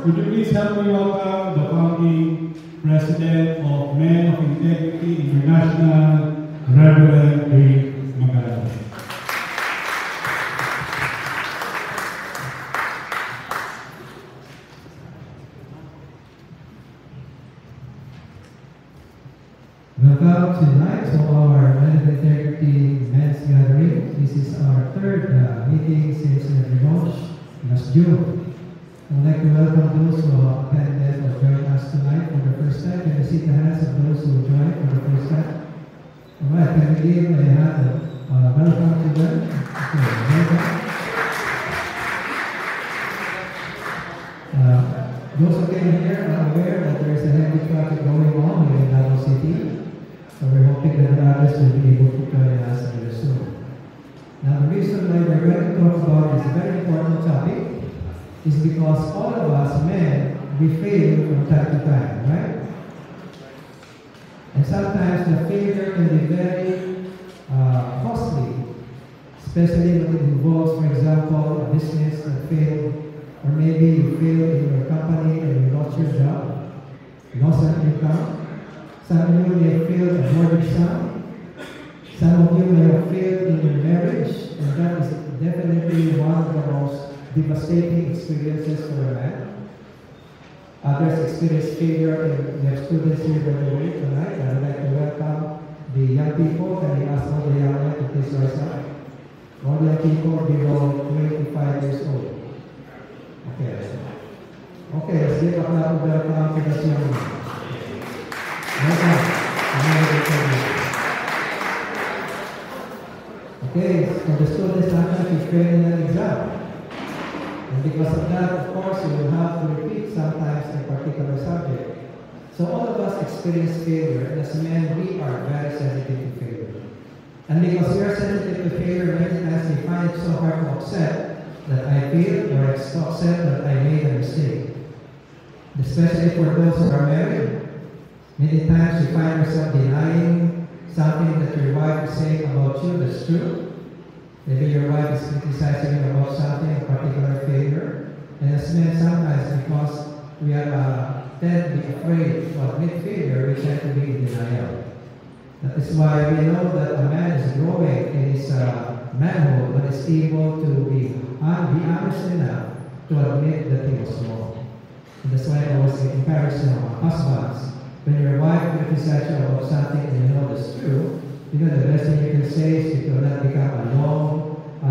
would you please help me welcome the founding president of Men of Integrity International, Reverend Rick Magallanes. Welcome tonight to our Men of Integrity Men's Gathering. This is our third meeting since we relaunched last June. I would like to welcome those who have attended or joined us tonight for the first time. Can you see the hands of those who joined for the first time? Alright, can we give a hand of welcome to them? Okay, welcome. Those who came here are aware that there is a heavy traffic going on in Davao City. So we're hoping that others will be able to join us very soon. Now the reason why we're going to talk about this very important topic is because all of us men, we fail from time to time, right? And sometimes the failure can be very costly, especially when it involves, for example, a business that failed, or maybe you failed in your company and you lost your job, lost an income. Some of you may have failed a mortgage sum. Some of you may have failed in your marriage, and that is definitely one of the most devastating experiences for a man. Others experience failure, and we have students here by the way tonight. I would like to welcome the young people. Can we ask all the young men to please rise up? All the young people below 25 years old. Okay. Okay, let's give a clap of welcome to this young man. Okay, so the students actually fail in an exam. And because of that, of course, you will have to repeat sometimes a particular subject. So all of us experience failure, and as men, we are very sensitive to failure. And because we are sensitive to failure, many times we find it so hard to accept that I failed, or accept that I made a mistake. Especially for those who are married. Many times you find yourself denying something that your wife is saying about you that's true. Maybe your wife is criticizing you about something, a particular failure. And as men, sometimes because we are tend to be afraid to admit failure, we tend to be in denial. That is why we know that a man is growing in his manhood, but is able to be honest enough to admit that he was wrong. And that's why I always encourage husbands. When your wife criticizes you about something and you know that's true, you know the best thing you can say is it will not become a long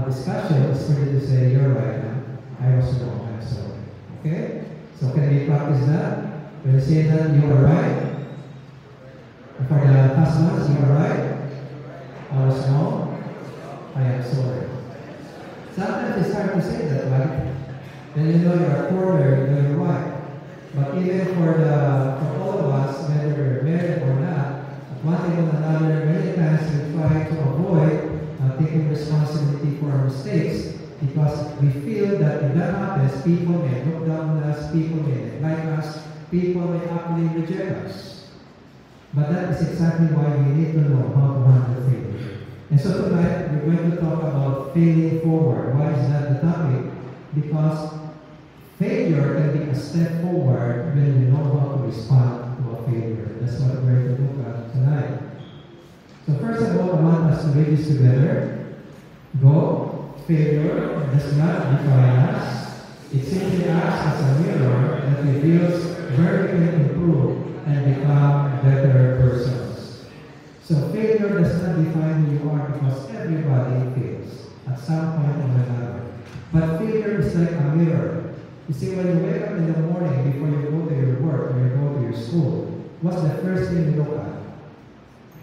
discussion. It's for you to say, you're right, I was wrong, I'm sorry. Okay? So can we practice that? When you say that, you are right. And for the husbands, you are right. I was wrong. I am sorry. Sometimes it's hard to say that, right? Then you know you're a corner, you know you're right. But even for all of us, whether we're married or not, one thing or another, many times we try to avoid taking responsibility for our mistakes because we feel that if that happens, people may look down on us, people may like us, people may actually reject us. But that is exactly why we need to know how to handle failure. And so tonight, we're going to talk about failing forward. Why is that the topic? Because failure can be a step forward when you know how to respond to a failure. That's what we're going to look at tonight. So first of all, I want us to read this together. Go, failure does not define us. It simply acts as a mirror that reveals where we can improve and become better persons. So failure does not define who you are because everybody fails at some point or another. But failure is like a mirror. You see, when you wake up in the morning before you go to your work or you go to your school, what's the first thing you look at?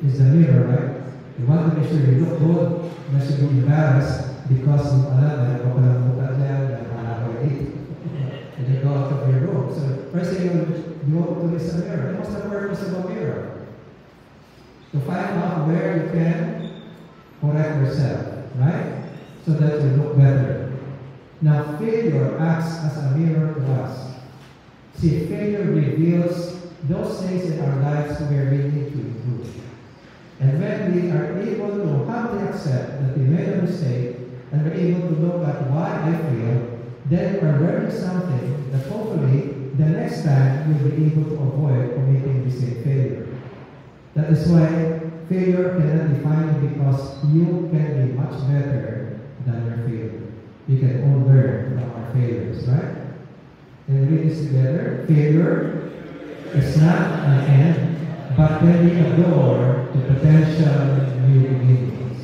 Is the mirror, right? You want to make sure you look good, not to be embarrassed because you and you go out of your room. So first thing you go to is a mirror. What's the purpose of a mirror? To find out where you can correct yourself, right? So that you look better. Now, failure acts as a mirror to us. See, failure reveals those things in our lives where we need to improve. And when we are able to humbly accept that we made a mistake, and we're able to look at why I failed, then we're learning something that hopefully man will be able to avoid committing the same failure. That is why failure cannot define you, because you can be much better than your failure. We can all learn from our failures, right? Can we read this together? Failure is not an end, but can be a door to potential new beginnings.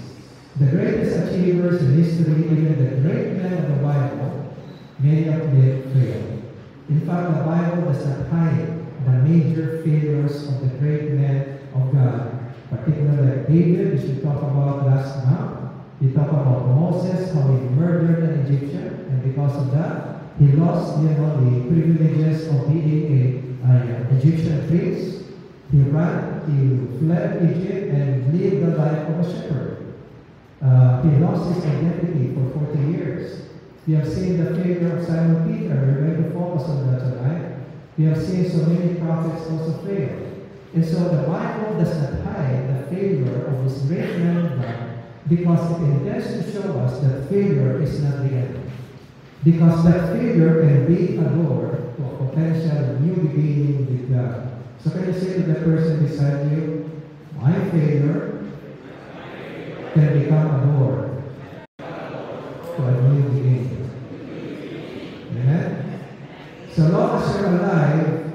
The greatest achievers in history, even the great men of the Bible, many of them failed. In fact, the Bible does not hide the major failures of the great men of God, particularly like David, which we talked about last month. We talked about Moses, how he murdered an Egyptian, and because of that, he lost the privileges of being an Egyptian prince. He fled Egypt and lived the life of a shepherd. He lost his identity for 40 years. We have seen the failure of Simon Peter. We're going to focus on that tonight. We have seen so many prophets also fail. And so the Bible does not hide the failure of this great man of God, because it intends to show us that failure is not the end. Because that failure can be a door to a potential new beginning with God. So can you say to the person beside you, my failure can become a door to a new beginning. Amen? So long as you're alive,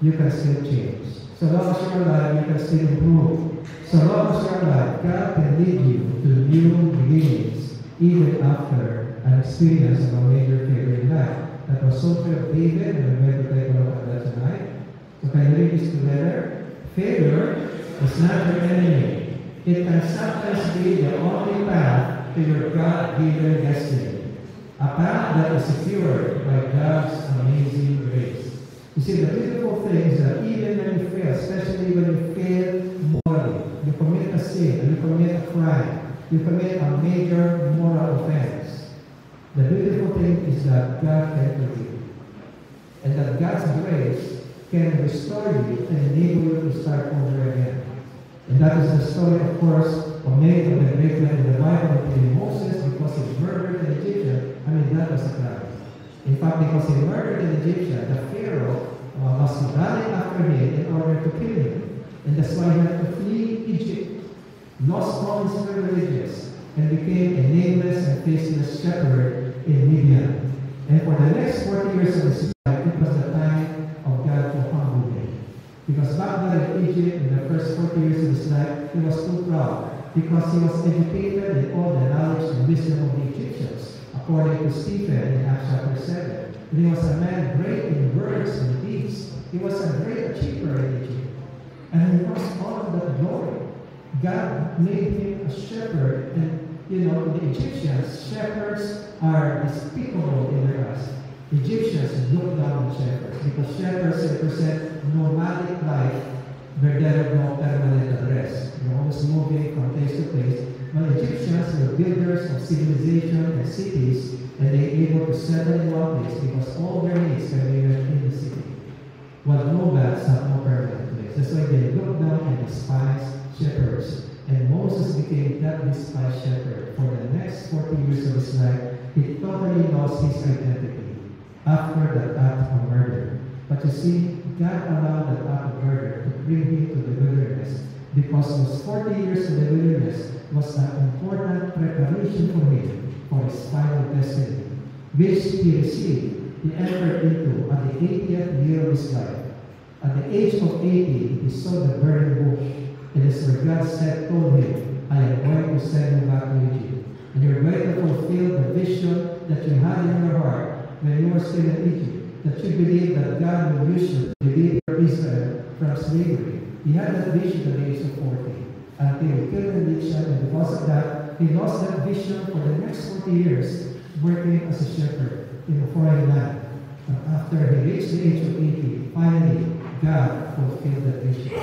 you can still change. So long as you're alive, you can still improve. So long as you're alive, God can lead you to new beginnings, even after an experience of a major failure in life. That was so true of David, and we're going to take a look at that tonight. So can you read this together? Failure is not your enemy. It can sometimes be the only path to your God-given destiny. A path that is secured by God's amazing grace. You see, the beautiful thing is that even when you fail, especially when you fail morally, you commit a sin, and you commit a crime, you commit a major moral offense, the beautiful thing is that God can forgive you. And that God's grace can restore you and enable you to start over again. And that is the story, of course, of many of the great men in the Bible, including Moses, because he murdered an Egyptian. I mean, that was a crime. In fact, because he murdered an Egyptian, the Pharaoh was running after him in order to kill him. And that's why he had to flee Egypt, lost all his privileges, and became a nameless and faceless shepherd in Midian. And for the next 40 years of his life, it was the time of God to humble him. Because back then in Egypt, in the first 40 years of his life, he was too proud, because he was educated in all the knowledge and wisdom of the Egyptians, according to Stephen in Acts chapter 7. And he was a man great in words and deeds. He was a great achiever in Egypt. And he lost all of that glory. God made him a shepherd, and the Egyptians, shepherds are despicable in their eyes. Egyptians look down on shepherds because shepherds represent nomadic life where there is no permanent address. You're always moving from place to place. But Egyptians were builders of civilization and cities, and they were able to settle in one place because all their needs can be met in the city. While nomads have no permanent place. That's why they look down and despise shepherds. And Moses became that despised shepherd. For the next 40 years of his life, he totally lost his identity after that act of murder. But you see, God allowed that act of murder to bring him to the wilderness, because those 40 years in the wilderness was an important preparation for him for his final destiny, which he received, he entered into at the 80th year of his life. At the age of 80, he saw the burning bush. It is where God told him, I am going to send you back to Egypt. And you're going to fulfill the vision that you had in your heart when you were still in Egypt, that you believe that God will use you to deliver Israel from slavery. He had that vision at the age of 40 until he killed an Egyptian, and because of that, he lost that vision for the next 40 years working as a shepherd in a foreign land. But after he reached the age of 80, finally, God fulfilled that vision.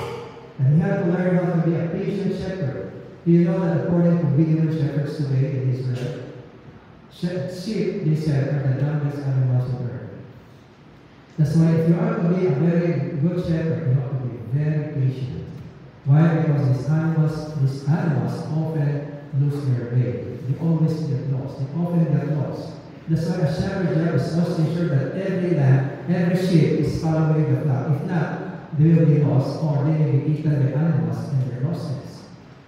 And he had to learn how to be a patient shepherd. Do you know that according to beginner shepherds today in Israel, sheep, they said, are the youngest animals on earth. That's why if you are to be a very good shepherd, you have to be very patient. Why? Because these animals often lose their way. They always get lost. They often get lost. That's why a shepherd is must ensure that every lamb every sheep is following the flock. If not, they will be lost, or they may be eaten by animals and their lostness.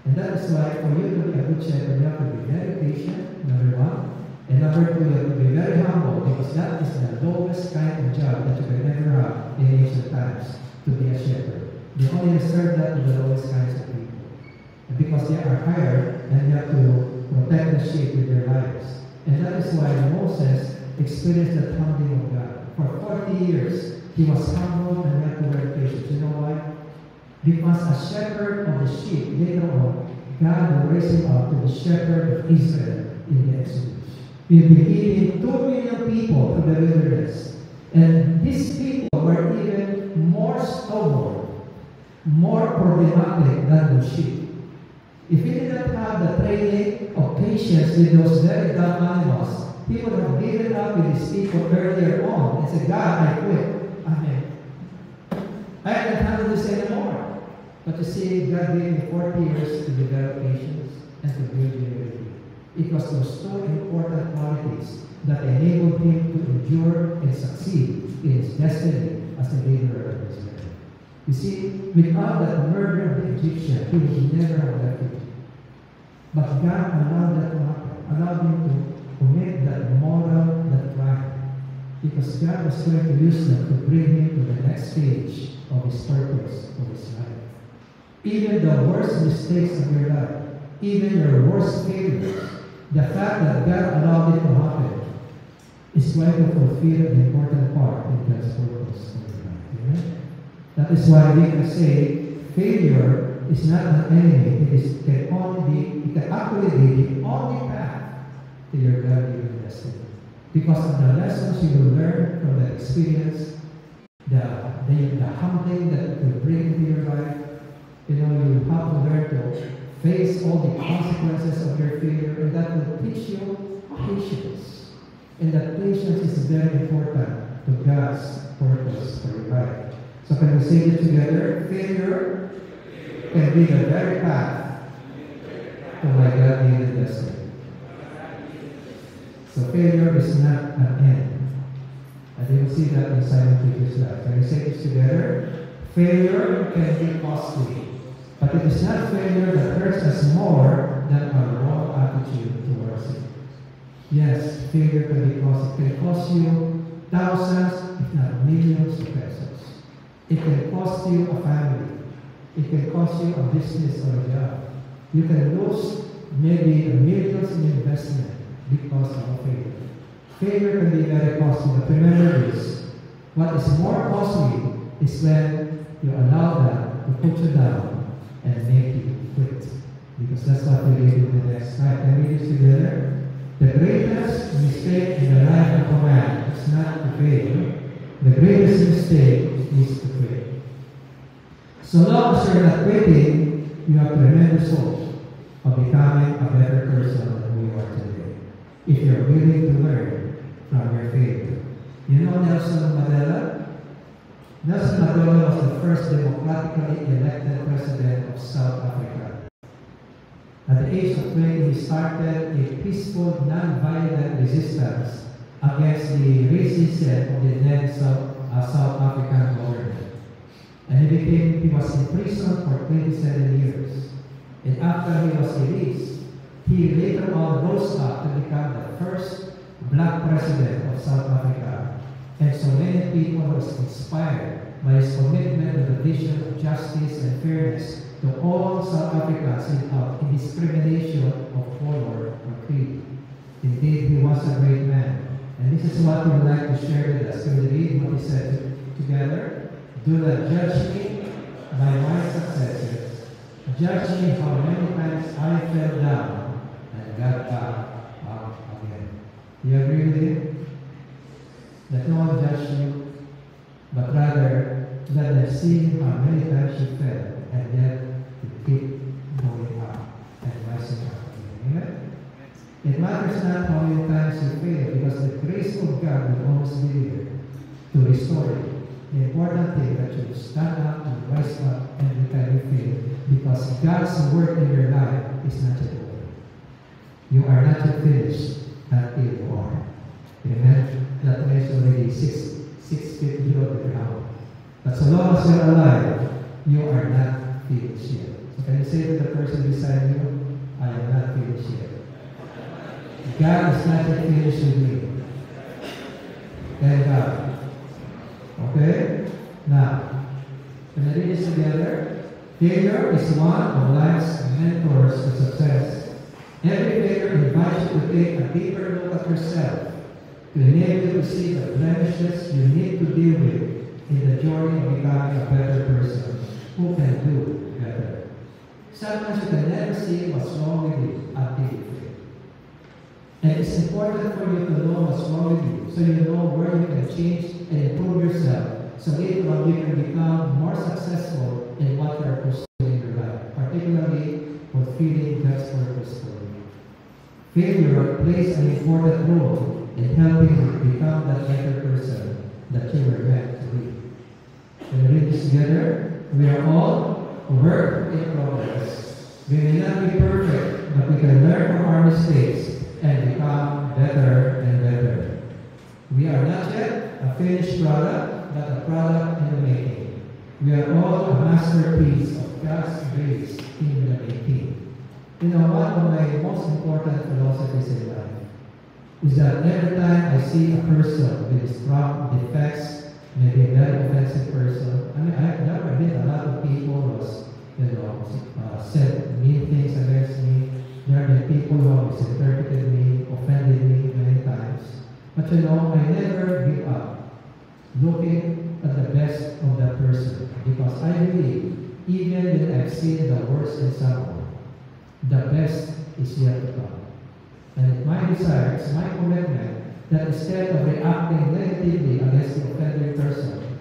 And that is why for you to be a good shepherd, you have to be very patient, number one. And number two, you have to be very humble, because that is the lowest kind of job that you can ever have in ancient times, to be a shepherd. They only reserve that to the lowest kinds of people. And because they are hired, and they have to protect the sheep with their lives. And that is why Moses experienced the humbling of God. For 40 years, he was humbled and had to learn patience. You know why? Because a shepherd of the sheep, later on, God will raise him up to the shepherd of Israel in the Exodus. He will be leading 2 million people to the wilderness. And these people were even more stubborn, more problematic than the sheep. If he did not have the training of patience with those very dumb animals, he would have given up with his people earlier on and said, God, I quit. I can't handle this anymore. But you see, God gave me 40 years to develop patience and to build humility. It was those two important qualities that enabled him to endure and succeed in his destiny as a leader of Israel. You see, without that murder of the Egyptian, he would never have left it. But God allowed that to happen, allowed him to commit that moral, that crime. Because God was going to use them to bring him to the next stage of his purpose, of his life. Even the worst mistakes of your life, even your worst failures, the fact that God allowed it to happen is going to fulfill the important part in God's purpose of your life. Amen? That is why we can say failure is not an enemy. It can actually be the only path to your God-given destiny. Because of the lessons you will learn from that experience, the humbling that it will bring into your life, you have to learn to face all the consequences of your failure, and that will teach you patience. And that patience is very important to God's purpose for your life. So can we say it together? Failure can be the very path to my God-given destiny. So failure is not an end. And you will see that in Simon Peter's life. Can we say this together? Failure can be costly. But it is not failure that hurts us more than our wrong attitude towards it. Yes, failure can be costly. It can cost you thousands, if not millions of pesos. It can cost you a family. It can cost you a business or a job. You can lose maybe millions in investment because of a failure. Failure can be very costly, but remember this. What is more costly is when you allow that to put you down and make you quit. Because that's what we read in the next slide. Can we read this together? The greatest mistake in the life of a man is not to fail. The greatest mistake is to quit. So long as you're not quitting, you have tremendous hope of becoming a better person than you are today. If you're willing to learn from your failure. You know Nelson Mandela? Nelson Mandela was the first democratically elected president of South Africa. At the age of 20, he started a peaceful, non-violent resistance against the racism of the then South African government. And he was in prison for 27 years. And after he was released, he later on rose up to become the first black president of South Africa. And so many people were inspired by his commitment to the vision of justice and fairness to all South Africans without discrimination of color or creed. Indeed, he was a great man. And this is what we would like to share with us. Can we read what he said together? Do not judge me by my successes. Judge me how many times I fell down and got back up again. Do you agree with him? That no one judge you, but rather let them see how many times you fell and yet you keep going up and rising up again. Amen? It matters not how many times you fail, because the grace of God will always be there to restore you. The important thing that you stand up and rise up every time you fail, because God's work in your life is not yet over. You are not yet finished until you are. Amen? That makes already 6 feet below the ground. But so long as you're alive, you are not finished yet. So can you say to the person beside you, I am not finished yet. God is not yet finished with me. Thank God. Okay? Now, can I read this together? Failure is one of life's mentors to success. Every failure invites you to take a deeper look at yourself, to enable you to see the blemishes you need to deal with in the journey of becoming a better person who can do better. Sometimes you can never see what's wrong with you until you fail. And it's important for you to know what's wrong with you so you know where you can change and improve yourself so later on you can become more successful in what you are pursuing in your life, particularly fulfilling God's purpose for you. Failure plays an important role in helping you become that better person that you were meant to be. Can we read this together? We are all work in progress. We may not be perfect, but we can learn from our mistakes and become better and better. We are not yet a finished product, but a product in the making. We are all a masterpiece of God's grace in the making. You know, one of my most important philosophies in life is that every time I see a person with strong defects, maybe a very offensive person, I mean, I've never been a lot of people who said mean things against me. There have been people who have misinterpreted me, offended me many times. But you know, I never give up looking at the best of that person because I believe even when I've seen the worst in someone, the best is yet to come. And it's my desire, it's my commitment that instead of reacting negatively against the offended person,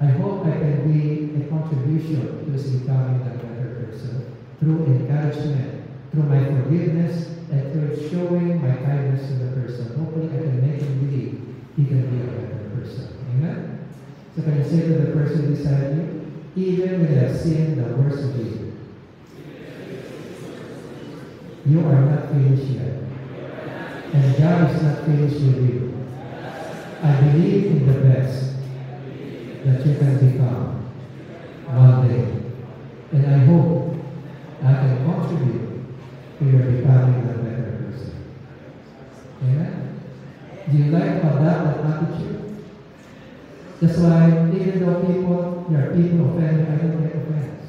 I hope I can be a contribution to his becoming a better person through encouragement, through my forgiveness, and through showing my kindness to the person. Hopefully I can make him believe he can be a better person. Amen? So can you say to the person beside you, even when I have seen the worst of you, you are not finished yet. And God is not finished with you. I believe in the best that you can become one day. And I hope I can contribute to your becoming a better person. Amen? Do you like or that attitude? That's why even though there are people offended, I don't get offense.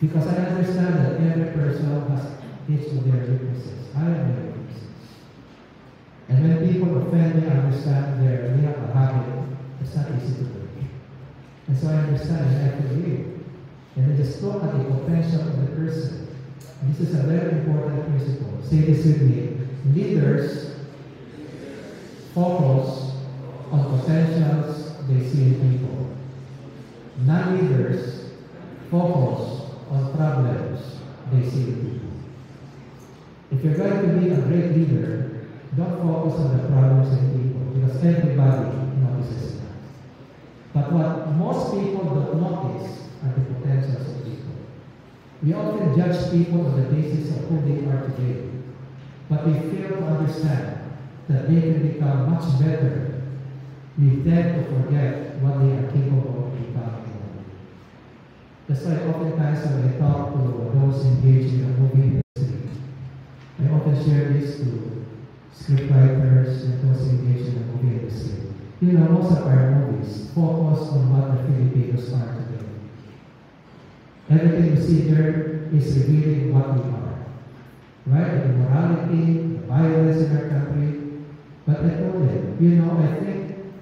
Because I understand that every person has each of their weaknesses. I have my weaknesses. And when people offend me, I understand we have a habit. It's not easy to break. And so I understand and I forgive. And I just look at the potential of the person. And this is a very important principle. Say this with me. Leaders focus on potentials they see in people. Non-leaders focus on problems they see in people. If you're going to be a great leader, don't focus on the problems in people because everybody notices that. But what most people don't notice are the potentials of people. We often judge people on the basis of who they are today, but we fail to understand that they can become much better. We tend to forget what they are capable of becoming. That's why oftentimes when I talk to those engaged in the movie industry, I often share this to scriptwriters and those engaged in the movie industry. You know, most of our movies focus on what the Filipinos are today. Everything you see there is revealing what we are. Right? The immorality, the violence in our country. But I told them, you know, I think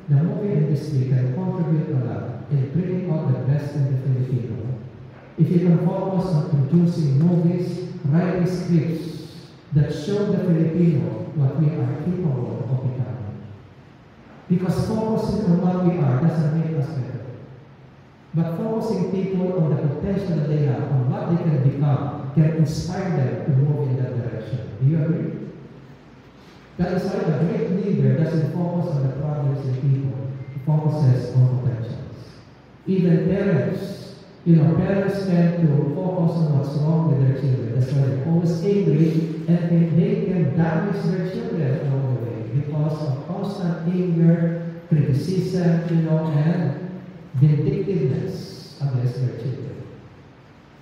the movie industry can contribute a lot in bringing out the best in the Filipino. If you can focus on producing movies, writing scripts that show the Filipino what we are capable of becoming. Because focusing on what we are doesn't make us better. But focusing people on the potential that they have, on what they can become, can inspire them to move in that direction. Do you agree? That is why a great leader doesn't focus on the problems in people. He focuses on potentials. Even parents, parents tend to focus on what's wrong with their children. That's why they're always angry, and they can damage their children along the way because of constant anger, criticism, and vindictiveness against their children.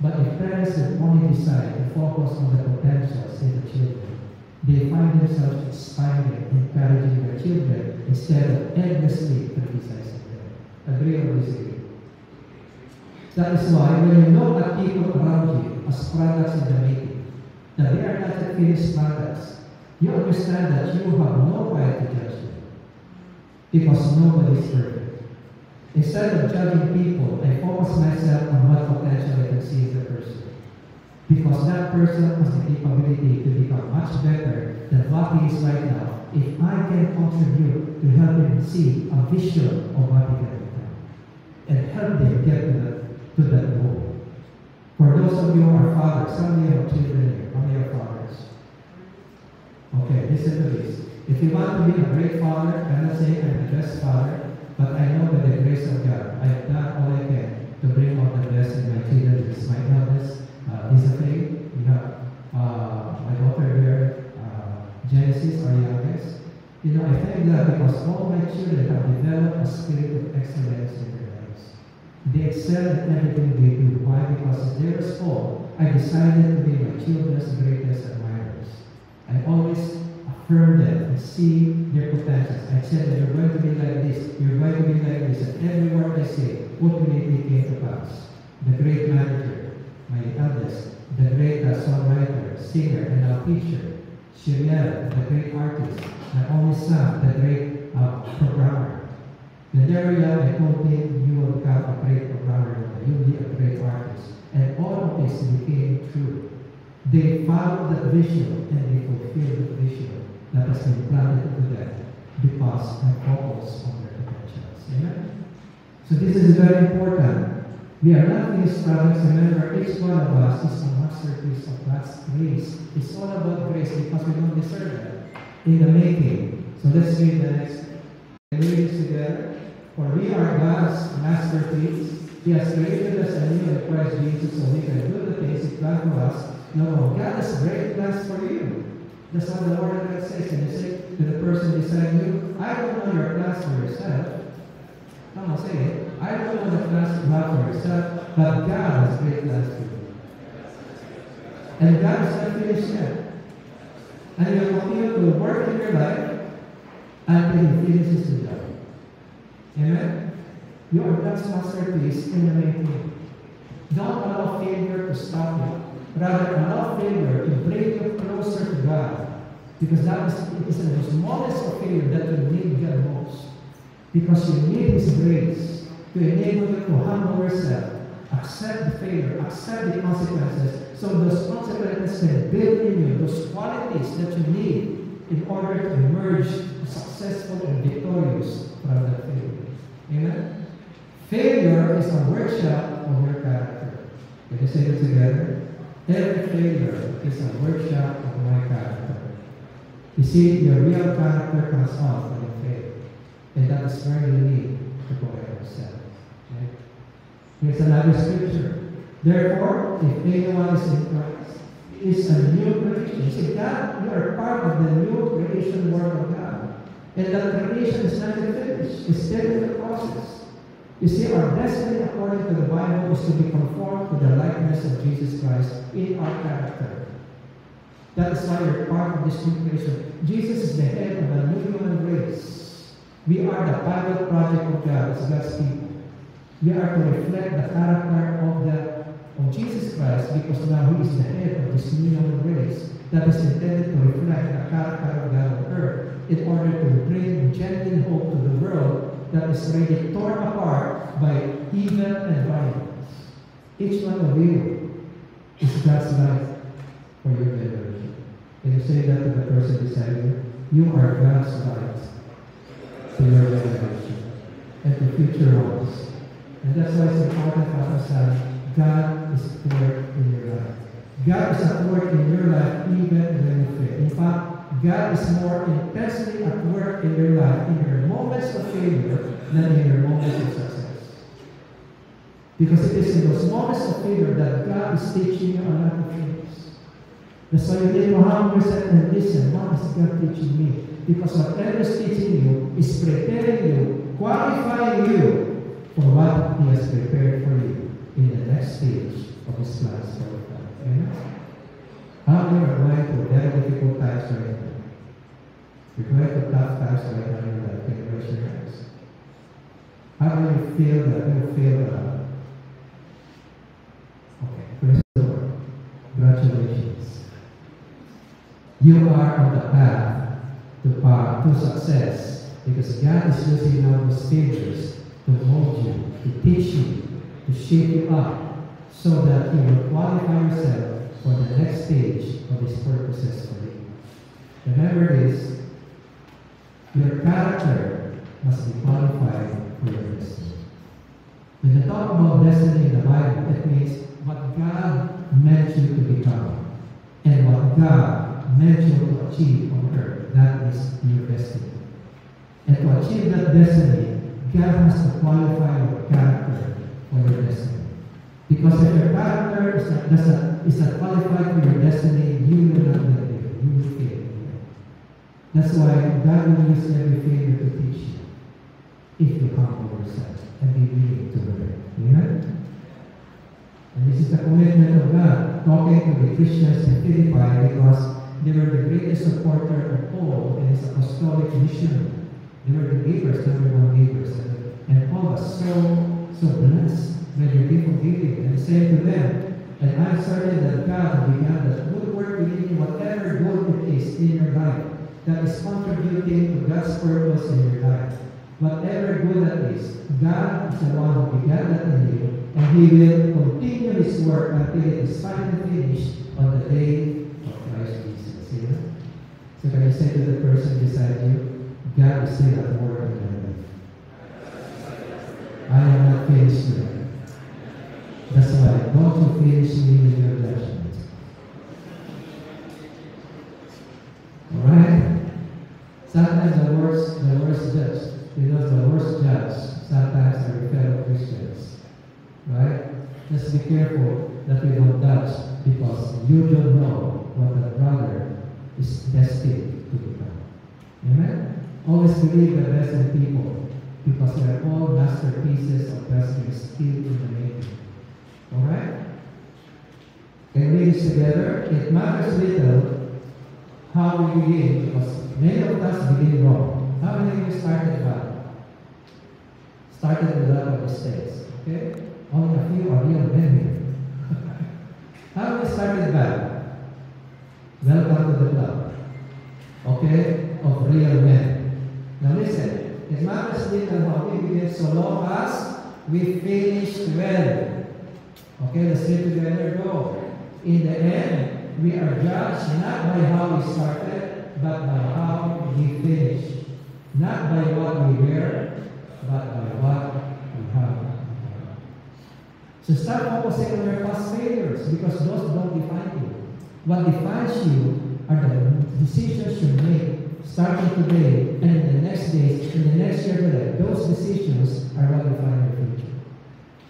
But if parents will only decide to focus on the potentials in the children, they find themselves inspiring, encouraging their children instead of endlessly criticizing them. Agree or disagree? That is why when you look at people around you as products in the making, that they are not yet finished products, you understand that you have no right to judge them. Because nobody is perfect. Instead of judging people, I focus myself on what potential I can see in the person. Because that person has the capability to become much better than what he is right now if I can contribute to help him see a vision of what he can become and help them get to that goal. For those of you who are fathers, some of you have children here. How many are fathers? Okay, listen to this. If you want to be a great father, I'm not saying I'm the best father, but I know by the grace of God, I've done all I can to bring out the best in my children. This is my eldest, Lisa Faye. We have my daughter here, Genesis, our youngest. I thank God because all my children have developed a spirit of excellence in their lives. They excel at everything they do. Why? Because as they were small, I decided to be my children's greatest admirers. I always affirm them and see their potentials. I said that you're going to be like this, you're going to be like this, and every word I say, ultimately came to pass. The great manager, my eldest, the great songwriter, singer, and now teacher, Shiriel, the great artist, my only son, the great programmer. When they were young, I told him, you will become a great programmer, you will be a great artist. And all of this became true. They followed the vision and they fulfilled the vision that has been planted into them because I focus on their potentials. Amen? So this is very important. We are not finished products. Remember, each one of us is a masterpiece of God's grace. It's all about grace because we don't deserve it in the making. So let's read the next. And read this together. For we are God's masterpiece. He has created us anew in Christ Jesus so we can do the things He planned for us. No, God has great plans for you. That's what the Word of God says. And you say to the person beside you, I don't know your plans for yourself. Come on, say it. I don't know the plans you have for yourself, but God has great plans for you. And God is not finished yet. And He will continue to work in your life until He finishes the job. Amen? You are God's masterpiece in the making. Don't allow failure to stop you. Rather, allow failure to bring you closer to God. Because that is the smallest of failure that you need God most. Because you need His grace to enable you to humble yourself, accept the failure, accept the consequences, so those consequences can build in you those qualities that you need in order to emerge successful and victorious from that failure. Amen? Failure is a workshop of your character. Can you say it together? Every failure is a workshop of my character. You see, your real character comes out when you fail. And that is where you need to correct yourself. Okay? Here's another scripture. Therefore, if anyone is in Christ, he is a new creation. You see, God, you are part of the new creation work of God. And that creation is not yet finished. It's still in the process. You see, our destiny according to the Bible is to be conformed to the likeness of Jesus Christ in our character. That is why you're part of this new creation. Jesus is the head of a new human race. We are the pilot project of God as God's people. We are to reflect the character of Jesus Christ because now He is the head of this new human race that is intended to reflect the character of God on earth in order to bring genuine hope to the world that is already torn apart by evil and violence. Each one of you is God's light for your generation. Can you say that to the person beside you? You are God's light to your generation and to future ones. And that's why it's important to understand God is at work in your life. God is at work in your life even when you fail. In fact, God is more intensely at work in your life in your moments of failure than in your moments of success. Because it is in those moments of failure that God is teaching you a lot of things. That's why you need to humble yourself and listen. What is God teaching me? Because whatever is teaching you is preparing you, qualifying you for what He has prepared for you in the next stage of His plans for your life. Amen? How many are going through very difficult times right now? You're going through tough times right now in your life. Can you raise your hands? How do you feel that? You feel that? Okay, praise the Lord. Congratulations. You are on the path to success because God is using all those failures to mold you, to teach you, to shape you up so that you will qualify yourself for the next stage of His purposes for you. Remember this, your character must be qualified for your destiny. When you talk about destiny in the Bible, it means what God meant you to become and what God meant you to achieve on earth. That is your destiny. And to achieve that destiny, God has to qualify your character for your destiny. Because if your character is not qualified for your destiny, you will not get there. You will fail. That's why God will use every failure to teach you if you humble yourself and be willing to learn. Amen? And this is the commitment of God talking to the Christians in Philippi because they were the greatest supporter of Paul in his apostolic mission. They were the givers, number one givers. And Paul was so blessed by their gift of giving and saying to them, and I'm certain that God began that good work within you, whatever good it is in your life, that is contributing to God's purpose in your life. Whatever good that is, God is the one who began that in you, and He will continue His work until it is finally finished on the day of Christ Jesus. Amen? So can you say to the person beside you, God is still at work in my life. I am not finished yet. That's why, don't you finish me with your judgment. Alright? Sometimes the worst judge, because the worst judge sometimes are your fellow Christians. Right? Just be careful that you don't judge because you don't know what that brother is destined to become. Amen? Always believe the best in people because they are all masterpieces of destiny still in the making. Alright? Can we read this together? It matters little how we begin because many of us begin wrong. How many of you started bad? Started with a lot of mistakes. Okay? Only a few are real men here. How many started bad? Welcome to the club. Okay? Of real men. Now listen, it matters little how we begin so long as we finish well. Okay, let's say together, go. In the end, we are judged not by how we started, but by how we finish. Not by what we wear, but by what we have. So start focusing on your past failures because those don't define you. What defines you are the decisions you make starting today and in the next days, in the next year. Those decisions are what define your future.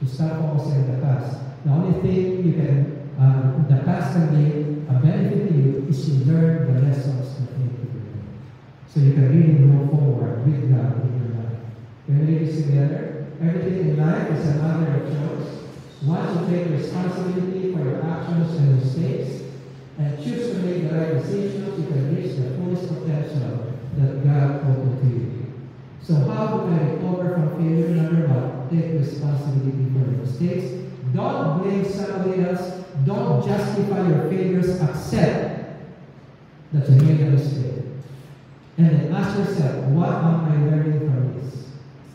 So start focusing on the past. The only thing you can, the past can be a benefit to you is to learn the lessons that you need to learn. So you can really move forward with God in your life. Can we read this together? Everything in life is a matter of choice. Once you take responsibility for your actions and mistakes, and choose to make the right decisions, you can reach the fullest potential that God opened to you. So how do I recover from failure? Number one, take responsibility for your mistakes. Don't blame somebody else. Don't justify your failures. Accept that you made a mistake. And then ask yourself, what am I learning from this?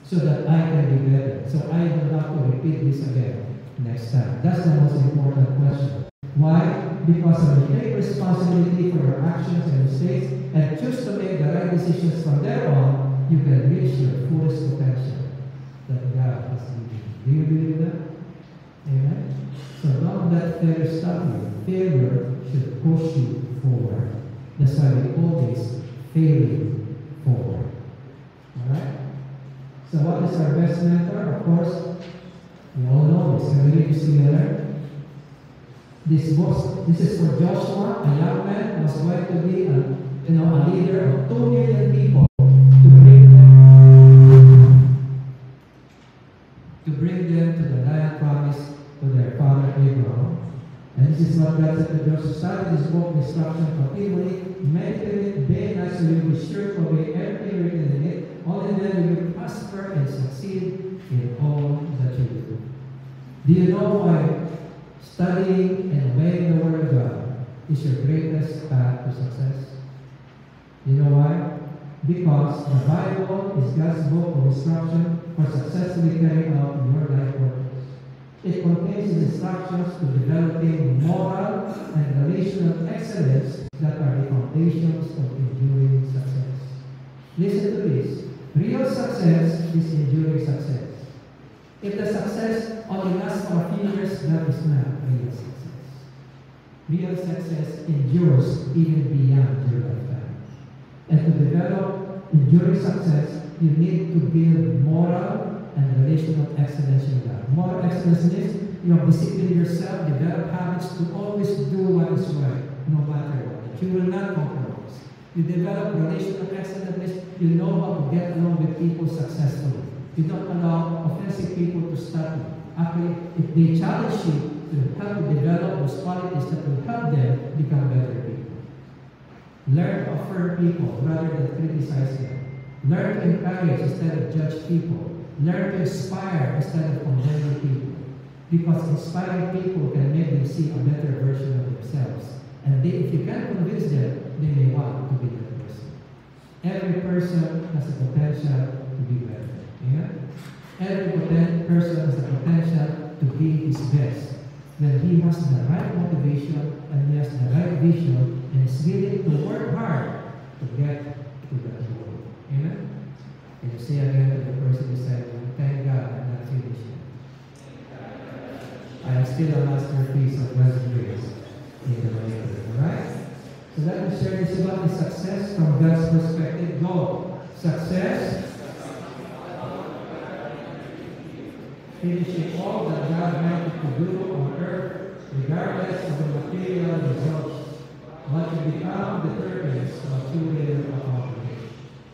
So that I can be better. So I don't have to repeat this again next time. That's the most important question. Why? Because when you take responsibility for your actions and mistakes and choose to make the right decisions from there on, you can reach your fullest potential that God has given you. Do you believe that? Amen? So don't let failure stop you. Failure should push you forward. That's why we call this failing forward. Alright? So what is our best mentor? Of course, we all know this. Can we read this together? This book this is for Joshua, a young man who was going to be a leader of 2 million people to bring them to the land promised to their father Abraham. And this is what God said to Joshua: study this book, instruction continually, meditate it day and night, so you will be sure to obey everything written in it. Only then you will prosper and succeed in all that you do. Do you know why studying and obeying the Word of God is your greatest path to success? You know why? Because the Bible is God's book of instruction for successfully carrying out your life purpose. It contains instructions to developing moral and relational excellence that are the foundations of enduring success. Listen to this. Real success is enduring success. If the success only lasts for a few years, that is not real success. Real success endures even beyond your lifetime. And to develop enduring success, you need to build moral and relational excellence in God. Moral excellence means you have disciplined yourself, develop habits to always do what is right, no matter what. That you will not compromise. You develop relational excellence, you know how to get along with people successfully. You don't allow offensive people to stop you. Actually, if they challenge you, to help you develop those qualities that will help them become better people. Learn to affirm people rather than criticize them. Learn to encourage instead of judge people. Learn to inspire instead of condemning people. Because inspiring people can make them see a better version of themselves. And if you can convince them, they may want to be that person. Every person has the potential to be better. Yeah? Every person has the potential to be his best. When he has the right motivation and he has the right vision and is willing to work hard to get to that goal. Amen? Can you say again to the person beside you, thank God I'm not finished yet. I am still a masterpiece of God's grace in the Bible. Alright? So let me share this about the success from God's perspective. Go. Success. Finishing all that God meant to do on earth, regardless of the material results, what will become determines what you will accomplish.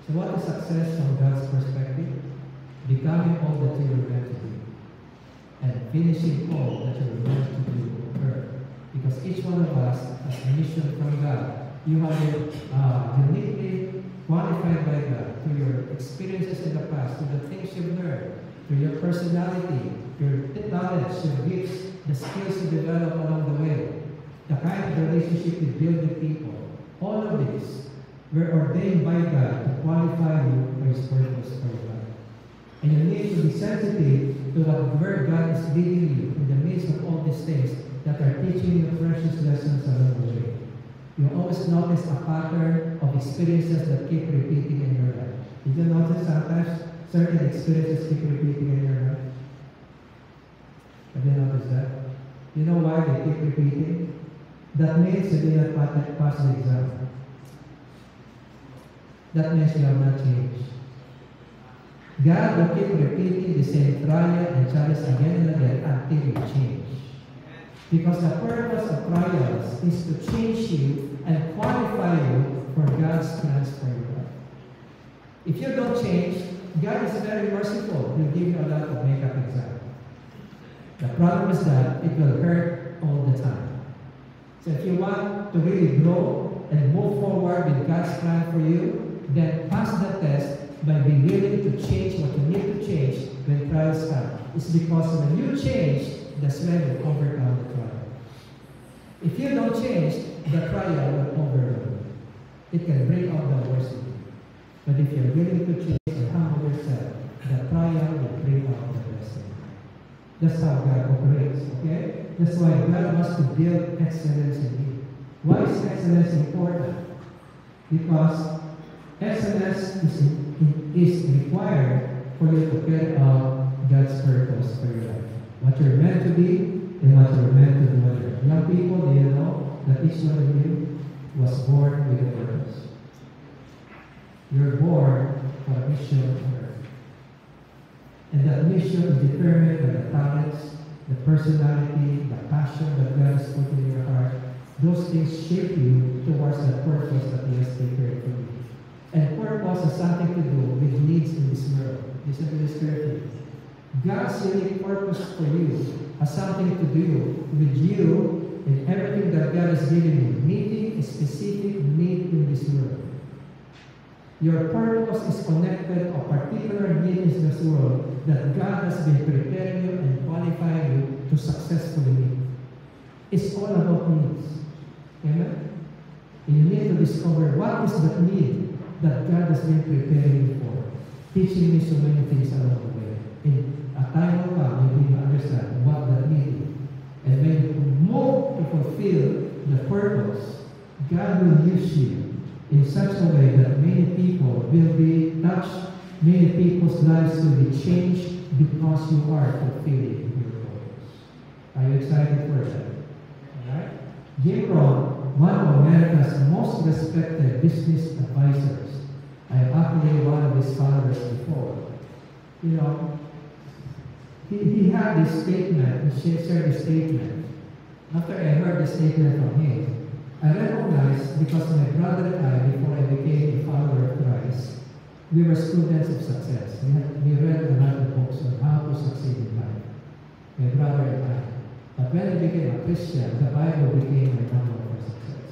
So what is success from God's perspective? Becoming all that you were meant to be. And finishing all that you were meant to do on earth. Because each one of us has a mission from God. You have it uniquely qualified by God through your experiences in the past, through the things you've learned, through your personality, your talents, your gifts, the skills you develop along the way, the kind of relationship you build with people. All of these were ordained by God to qualify you for His purpose for your life. And you need to be sensitive to where God is leading you in the midst of all these things that are teaching you precious lessons along the way. You always notice a pattern of experiences that keep repeating in your life. Did you notice sometimes certain experiences keep repeating in your life? Have you noticed that? You know why they keep repeating? That means you did not pass the exam. That means you have not changed. God will keep repeating the same trial and challenge again and again until you change. Because the purpose of trials is to change you and qualify you for God's plans for your life. If you don't change, God is very merciful. He'll give you a lot of makeup exam. The problem is that it will hurt all the time. So if you want to really grow and move forward with God's plan for you, then pass the test by being willing to change what you need to change when trials come. It's because when you change, that's when you overcome the trial. If you don't change, the trial will overwhelm you. It can bring out the worst in you. But if you're willing to change and humble yourself, the trial will bring out the best in you. That's how God operates, okay? That's why God wants to build excellence in you. Why is excellence important? Because excellence is required for you to carry out God's purpose for your life. What you're meant to be and what you're meant to do on earth. Young people, do you know that each one of you was born with a purpose? You're born for a mission on earth. And that mission is determined by the talents, the personality, the passion that God has put in your heart, those things shape you towards the purpose that He has prepared for you. And purpose has something to do with needs in this world. Listen to this carefully. God's unique purpose for you has something to do with you and everything that God has given you, meeting a specific need in this world. Your purpose is connected to a particular need in this world that God has been preparing you and qualifying you to successfully meet. It's all about needs. Amen? And you need to discover what is that need that God has been preparing you for, teaching you so many things along the way. In a time will come, you need to understand what that need is. And when you move to fulfill the purpose, God will use you in such a way that many people will be touched, many people's lives will be changed because you are fulfilling your purpose. Are you excited for that? Alright? Jim Rohn, one of America's most respected business advisors. I am actually one of his followers before. You know, he had this statement, he shared this statement. After I heard this statement from him, I recognized, because my brother and I, before I became a follower of Christ, we were students of success. We read a lot of books on how to succeed in life. My brother and I. But when I became a Christian, the Bible became my manual for success.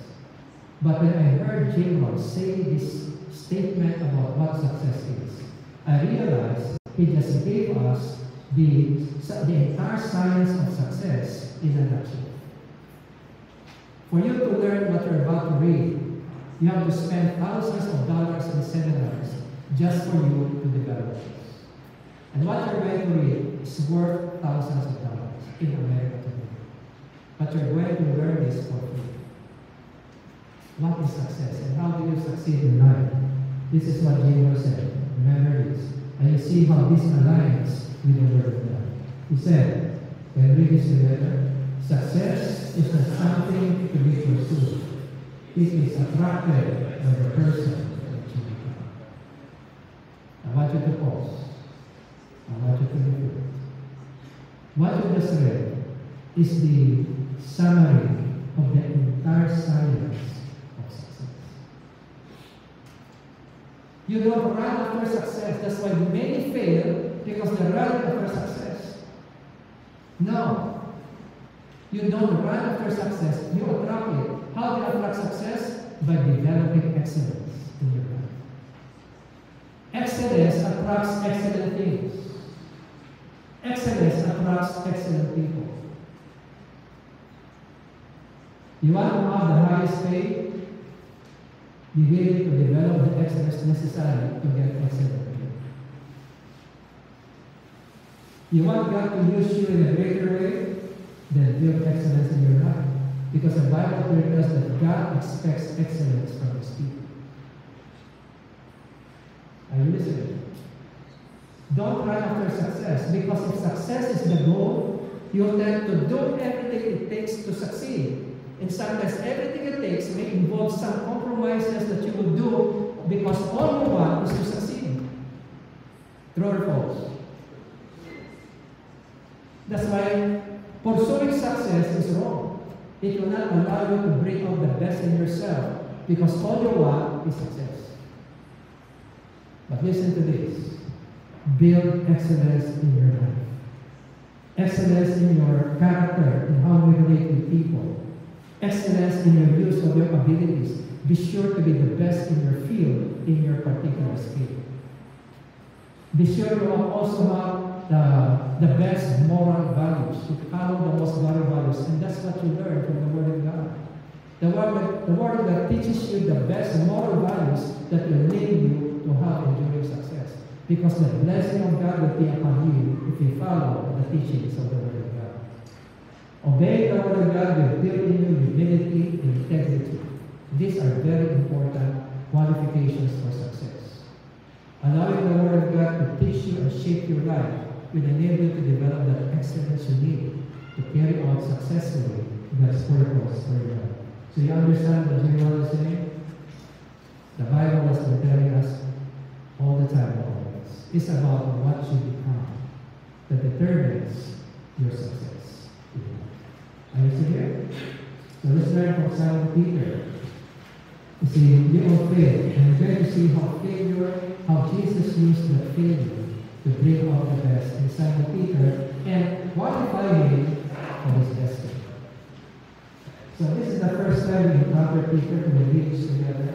But when I heard Jim Rohn say this statement about what success is, I realized he just gave us the entire science of success in a nutshell. For you to learn what you're about to read, you have to spend thousands of dollars in seminars just for you to develop this. And what you're going to read is worth thousands of dollars in America today. But you're going to learn this for free. What is success and how do you succeed in life? This is what Jesus said. Remember this. And you see how this aligns with the Word of God. He said, when we read this together, success is not something to be pursued. It is attracted by the person that you become. I want you to pause. I want you to reflect. What you just read is the summary of the entire science of success. You don't run after success. That's why many fail, because they're running after success. No. You don't run after success, you attract it. How do you attract success? By developing excellence in your life. Excellence attracts excellent things. Excellence attracts excellent people. You want to have the highest pay? Be willing to develop the excellence necessary to get excellent pay. You want God to use you in a greater way? Then build excellence in your life. Because the Bible tells us that God expects excellence from His people. Are you listening? Don't run after success, because if success is the goal, you'll tend to do everything it takes to succeed. And sometimes everything it takes may involve some compromises that you will do because all you want is to succeed. True or false? That's why pursuing success is wrong. It will not allow you to bring out the best in yourself because all you want is success. But listen to this. Build excellence in your life. Excellence in your character, in how you relate with people. Excellence in your use of your abilities. Be sure to be the best in your field, in your particular skill. Be sure you also have the best moral values, to follow the most moral values, and that's what you learn from the Word of God. The Word that teaches you the best moral values that will enable you to have enduring success. Because the blessing of God will be upon you if you follow the teachings of the Word of God. Obeying the Word of God will build in you humility and integrity. These are very important qualifications for success. Allowing the Word of God to teach you and shape your life will enable you to develop the excellence you need to carry out successfully God's purpose for your life. So you understand what Jesus is saying? The Bible has been telling us all the time about this. It's about what you become that determines your success. Are you still here? So let's learn from Simon Peter. You see, little faith, and we're going to see how Jesus used that failure to bring out the best in Simon Peter and qualify him for his destiny. So this is the first time we encounter Peter when we read this together.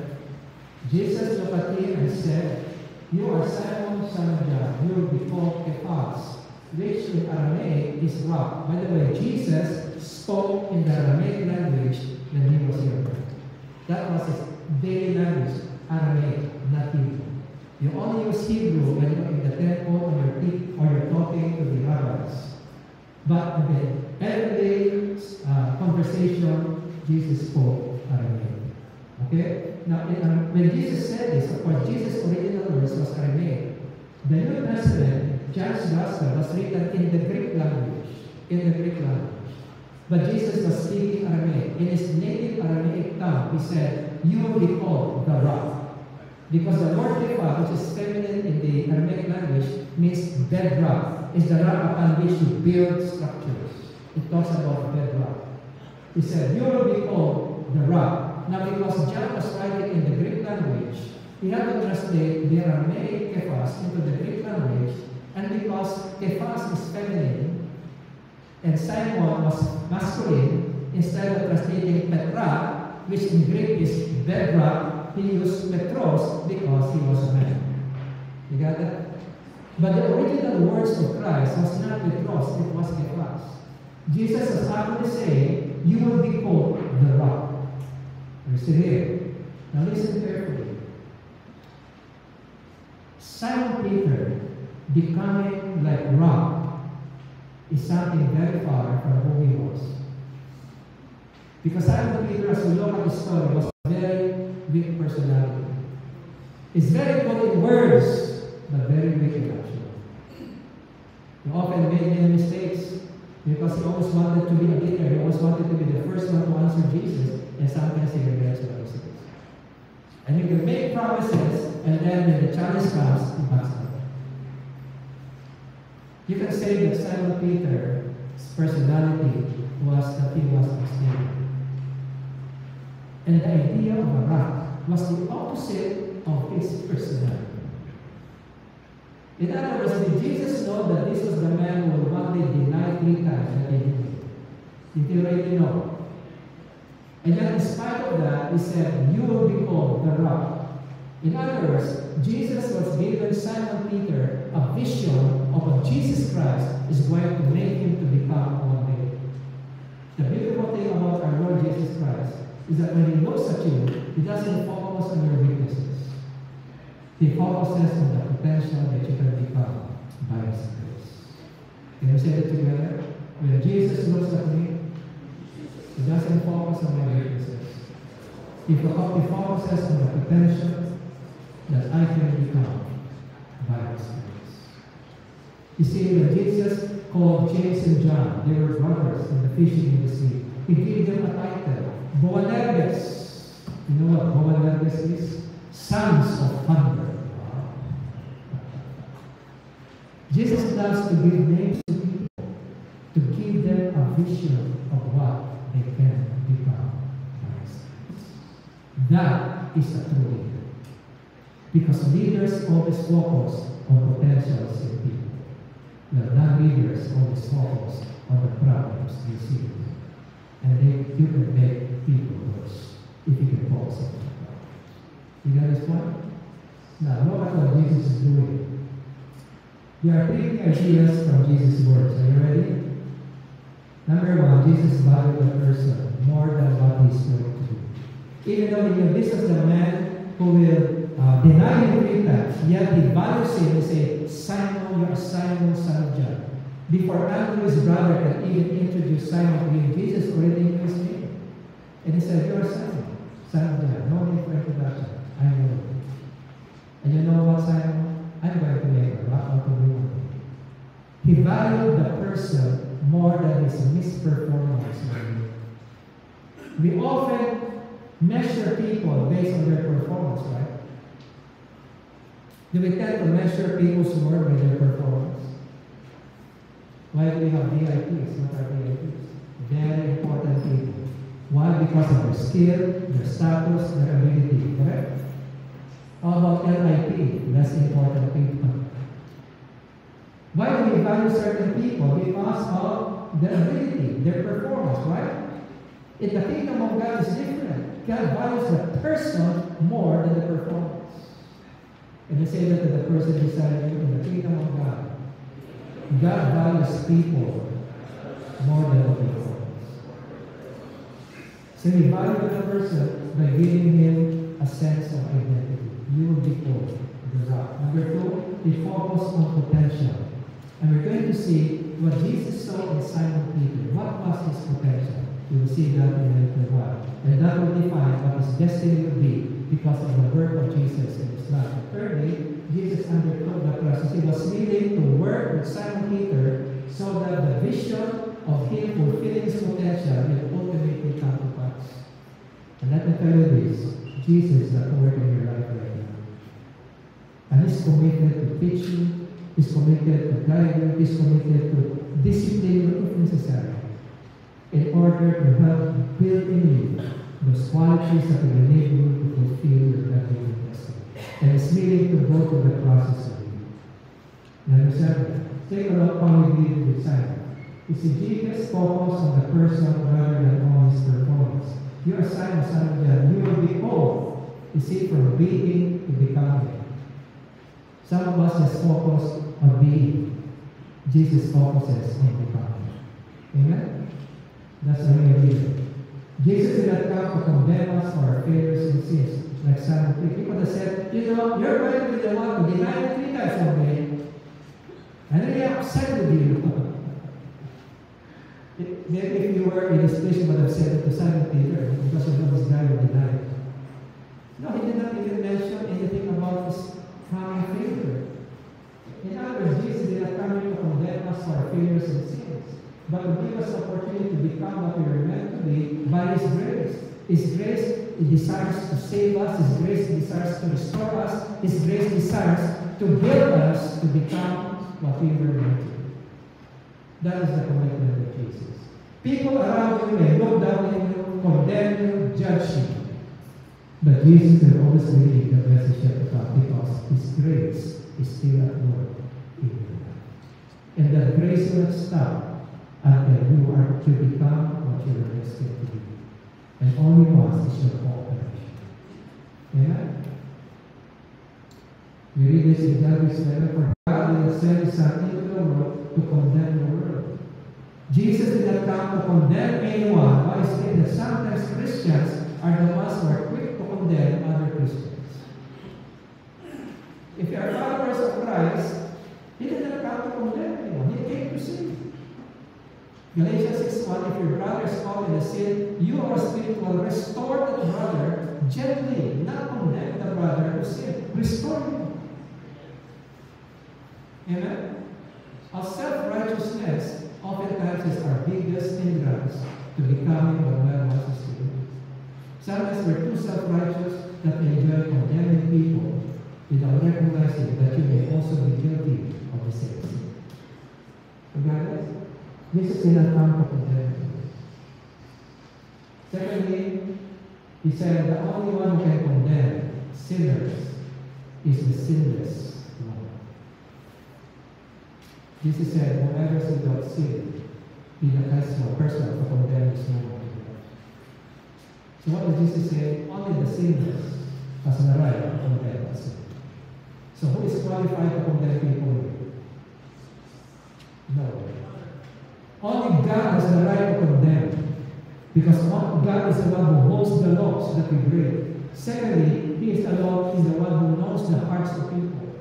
Jesus looked at him and said, "You are Simon, son of John. You will be called Cephas," which in Aramaic is rock. By the way, Jesus spoke in the Aramaic language when he was here. That was his daily language, Aramaic, not Hebrew. You only use Hebrew when you're in the temple or you're talking to the rabbis. But in the everyday conversation, Jesus spoke Aramaic. Okay? Now, when Jesus said this, of course, Jesus' original words was Aramaic. The New Testament, John's Gospel, was written in the Greek language. But Jesus was speaking Aramaic. In his native Aramaic tongue, he said, "You will be called the rock." Because the word Kefa, which is feminine in the Aramaic language, means bedrock. It's the rock upon which you build structures. It talks about bedrock. He said, "You will be called the rock." Now, because John was writing in the Greek language, he had to translate the Aramaic Kephas into the Greek language, and because Kephas is feminine and Simon was masculine, instead of translating Petra, which in Greek is bedrock, he used Petros because he was a man. You got that? But the original words of Christ was not Petros, it was Kephas. Jesus was actually saying, "You will be called the rock." You see here. Now listen carefully. Simon Peter becoming like rock is something very far from who he was. Because Simon Peter, as we look at the story, was a very weak personality. He's very good in words, but very weak in action. He often made many mistakes because he always wanted to be a leader. He always wanted to be the first one to answer Jesus, and sometimes he regrets what he says. And you can make promises, and then when the challenge comes, he backs up. You can say that Simon Peter's personality was that he was unstable. And the idea of a rock was the opposite of his personality. In other words, did Jesus know that this was the man who would one day deny 3 times that he did it? Did he already know? And yet, in spite of that, he said, "You will be called the rock." In other words, Jesus was giving Simon Peter a vision of what Jesus Christ is going to make him to become one day. The beautiful thing about our Lord Jesus Christ is that when he looks at you, he doesn't focus on your weaknesses. He focuses on the potential that you can become by his grace. Can we say that together? When Jesus looks at me, he doesn't focus on my weaknesses. He focuses on the potential that I can become by his grace. You see, when Jesus called James and John, they were brothers in the fishing industry, he gave them a title, Boanerges. You know what Boanerges is? Sons of thunder. Jesus loves to give names to people, to give them a vision of what they can become by his grace. That is a true leader. Because leaders always focus on potentials in people. The non-leaders always focus on the problems they see. And you can make people worse if you can focus on the problems. You got this point? Now, look at what Jesus is doing. There are 3 ideas from Jesus' words. Are you ready? Number 1, Jesus valued the person more than what he's going to do. Even though he knew this is the man who will deny him 3 times, yet he values him and says, "Simon, you are Simon, son of John." Before Andrew, his brother, can even introduce Simon to him, Jesus already knew his name. And he said, "You are Simon, son of John." No need for introduction. I know you. And you know what, Simon? I'm going to make a rock out of you. He valued the person more than his misperformance. We often measure people based on their performance, right? Do we tend to measure people's work by their performance? Why do we have VIPs? What are VIPs? Very important people. Why? Because of their skill, their status, their ability. Correct? How about LIP? Less important people. Why do we value certain people? Because of their ability, their performance, right? In the kingdom of God is different. God values the person more than the performance. And I say that to the person beside you, in the kingdom of God, God values people more than the performance. So we value the person by giving him a sense of identity. You will be called. Number two, we focus on potential. And we're going to see what Jesus saw in Simon Peter. What was his potential? You will see that in a little while. And that will define what his destiny will be because of the work of Jesus in his life. Thirdly, Jesus undertook the process. He was willing to work with Simon Peter so that the vision of him fulfilling his potential will ultimately come to pass. And let me tell you this, Jesus is at work in your life right now. And he's committed to teach you, he's committed to guide you, he's committed to discipline you if necessary, in order to help build in you those qualities that will enable you to fulfill your God-given destiny. And he's willing to go through the process of you. You understand? Take a look how we did with Simon. You see, Jesus focused on the person rather than on his performance. You are Simon, son of John. You will be called, you see, from being to becoming. Some of us just focus on being. Jesus focuses on becoming. Amen? That's the way we live. Jesus did not come to condemn us for our failures and sins. Like Simon Peter. People that said, you're going to be the one to deny me 3 times one day. And then they're upset with you. Maybe if you were in this place, you would have said it to Simon Peter because you know this guy will deny it. No, he did not even mention anything about his coming failure. In other words, Jesus did not come here to condemn us for our failures and sins, but to give us the opportunity to become what we were meant to be by His grace. His grace, He desires to save us. His grace, He desires to restore us. His grace desires to build us to become what we were meant to be. That is the commitment of Jesus. People around you may look down on you, condemn you, judge you. But Jesus will always believe the message of God because His grace is still at work in your life. And that grace will not stop until you are to become what you are destined to be. And only once is your cooperation. Amen? We read this in John 11, for God did not send His Son into the world to condemn the world. Jesus did not come to condemn anyone. Why is it that sometimes Christians are the ones who are quick to condemn other Christians? If you are followers of Christ, He did not come to condemn anyone. He came to save. Galatians 6:1, if your brother is caught in a sin, you are spiritual, restore that brother gently, not condemn the brother who sinned. Restore him. Amen? Our self-righteousness oftentimes is our biggest hindrance to becoming what God wants us to be. Sometimes we're too self-righteous that we enjoy condemning people without recognizing that you may also be guilty of the same sin. Regardless, Jesus did not come to condemn you. Secondly, He said the only one who can condemn sinners is the sinless one. Jesus said, whoever is without sin, be the person to condemn his neighbor. So what did Jesus say? Only the sinners has the right to condemn sin. So who is qualified to condemn people? No. Only God has the right to condemn. Because God is the one who holds the laws that we break. Secondly, He is the one who knows the hearts of people.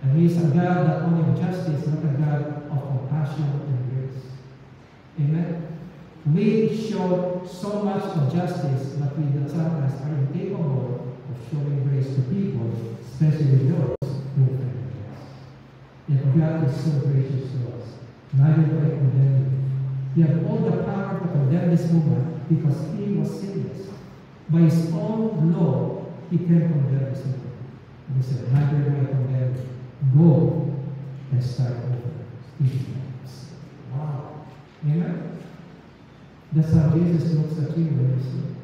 And He is a God not only of justice, but a God of compassion and grace. Amen? We show so much of justice, but we sometimes are incapable of showing grace to people, especially those who offend us. Yet God is so gracious to us. Neither do I condemn you. He had all the power to condemn this woman because he was sinless. By his own law, he can condemn this woman. And he said, neither do I condemn you. Go and start over. Wow. Amen? That's how Jesus looks at you when you sin.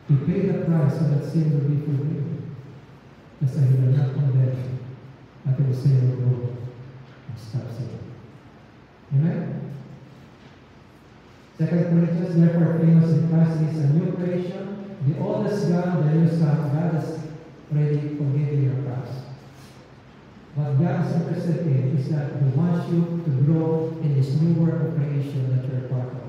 He paid the price so that sin will be forgiven. That's why He will not condemn you, but He will say your Lord and stop sinning. Amen? 2 Corinthians, therefore, famous in Christ is a new creation. The old is gone, the new is come. God has already forgiven your past. What God is interested in is that He wants you to grow in this new work of creation that you're part of.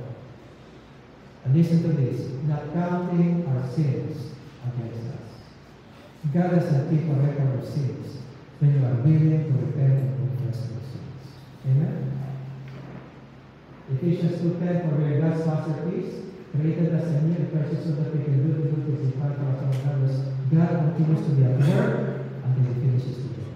And listen to this, not counting our sins against us. God doesn't keep a record of sins when you are willing to repent and confess your sins. Amen? Ephesians 2:10, for we are God's masterpiece, created us anew in Christ so that we can do the good things in part of our others. God continues to be at work until He finishes the job.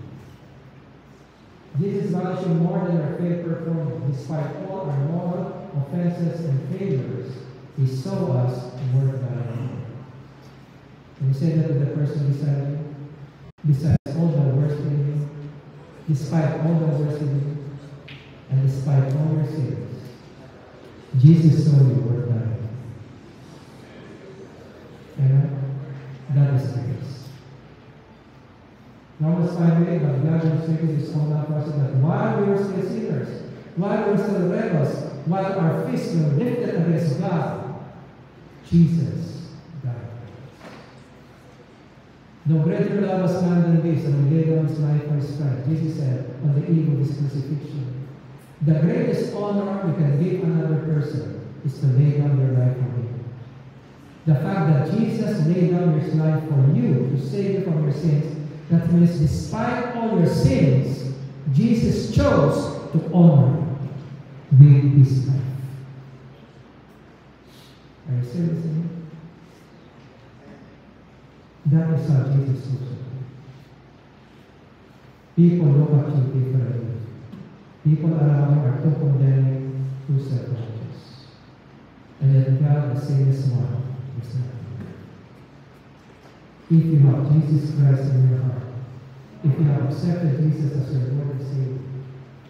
Jesus values you more than our failed performance. Despite all our moral offenses and failures, He saw us worth valuing. Can you say that to the person beside you? Besides all the worst in you, despite all the worst in you, and despite all your sins, Jesus saw you worth valuing. Amen? That is grace. Romans 5:8, but God demonstrated His own love for us that while we were still sinners, while we were still rebels, while our fists were lifted against God, Jesus died. No greater love was man than this, and He laid down His life for His friend. Jesus said on the eve of His crucifixion, the greatest honor you can give another person is to lay down your life for Him. The fact that Jesus laid down His life for you to save you from your sins, that means despite all your sins, Jesus chose to honor you with His life. Are you still listening? That is how Jesus looks at you. People look at you differently. People around you are too condemning, too self-righteous. And yet God, the savior's one, is not. If you have Jesus Christ in your heart, if you have accepted Jesus as your Lord and Savior,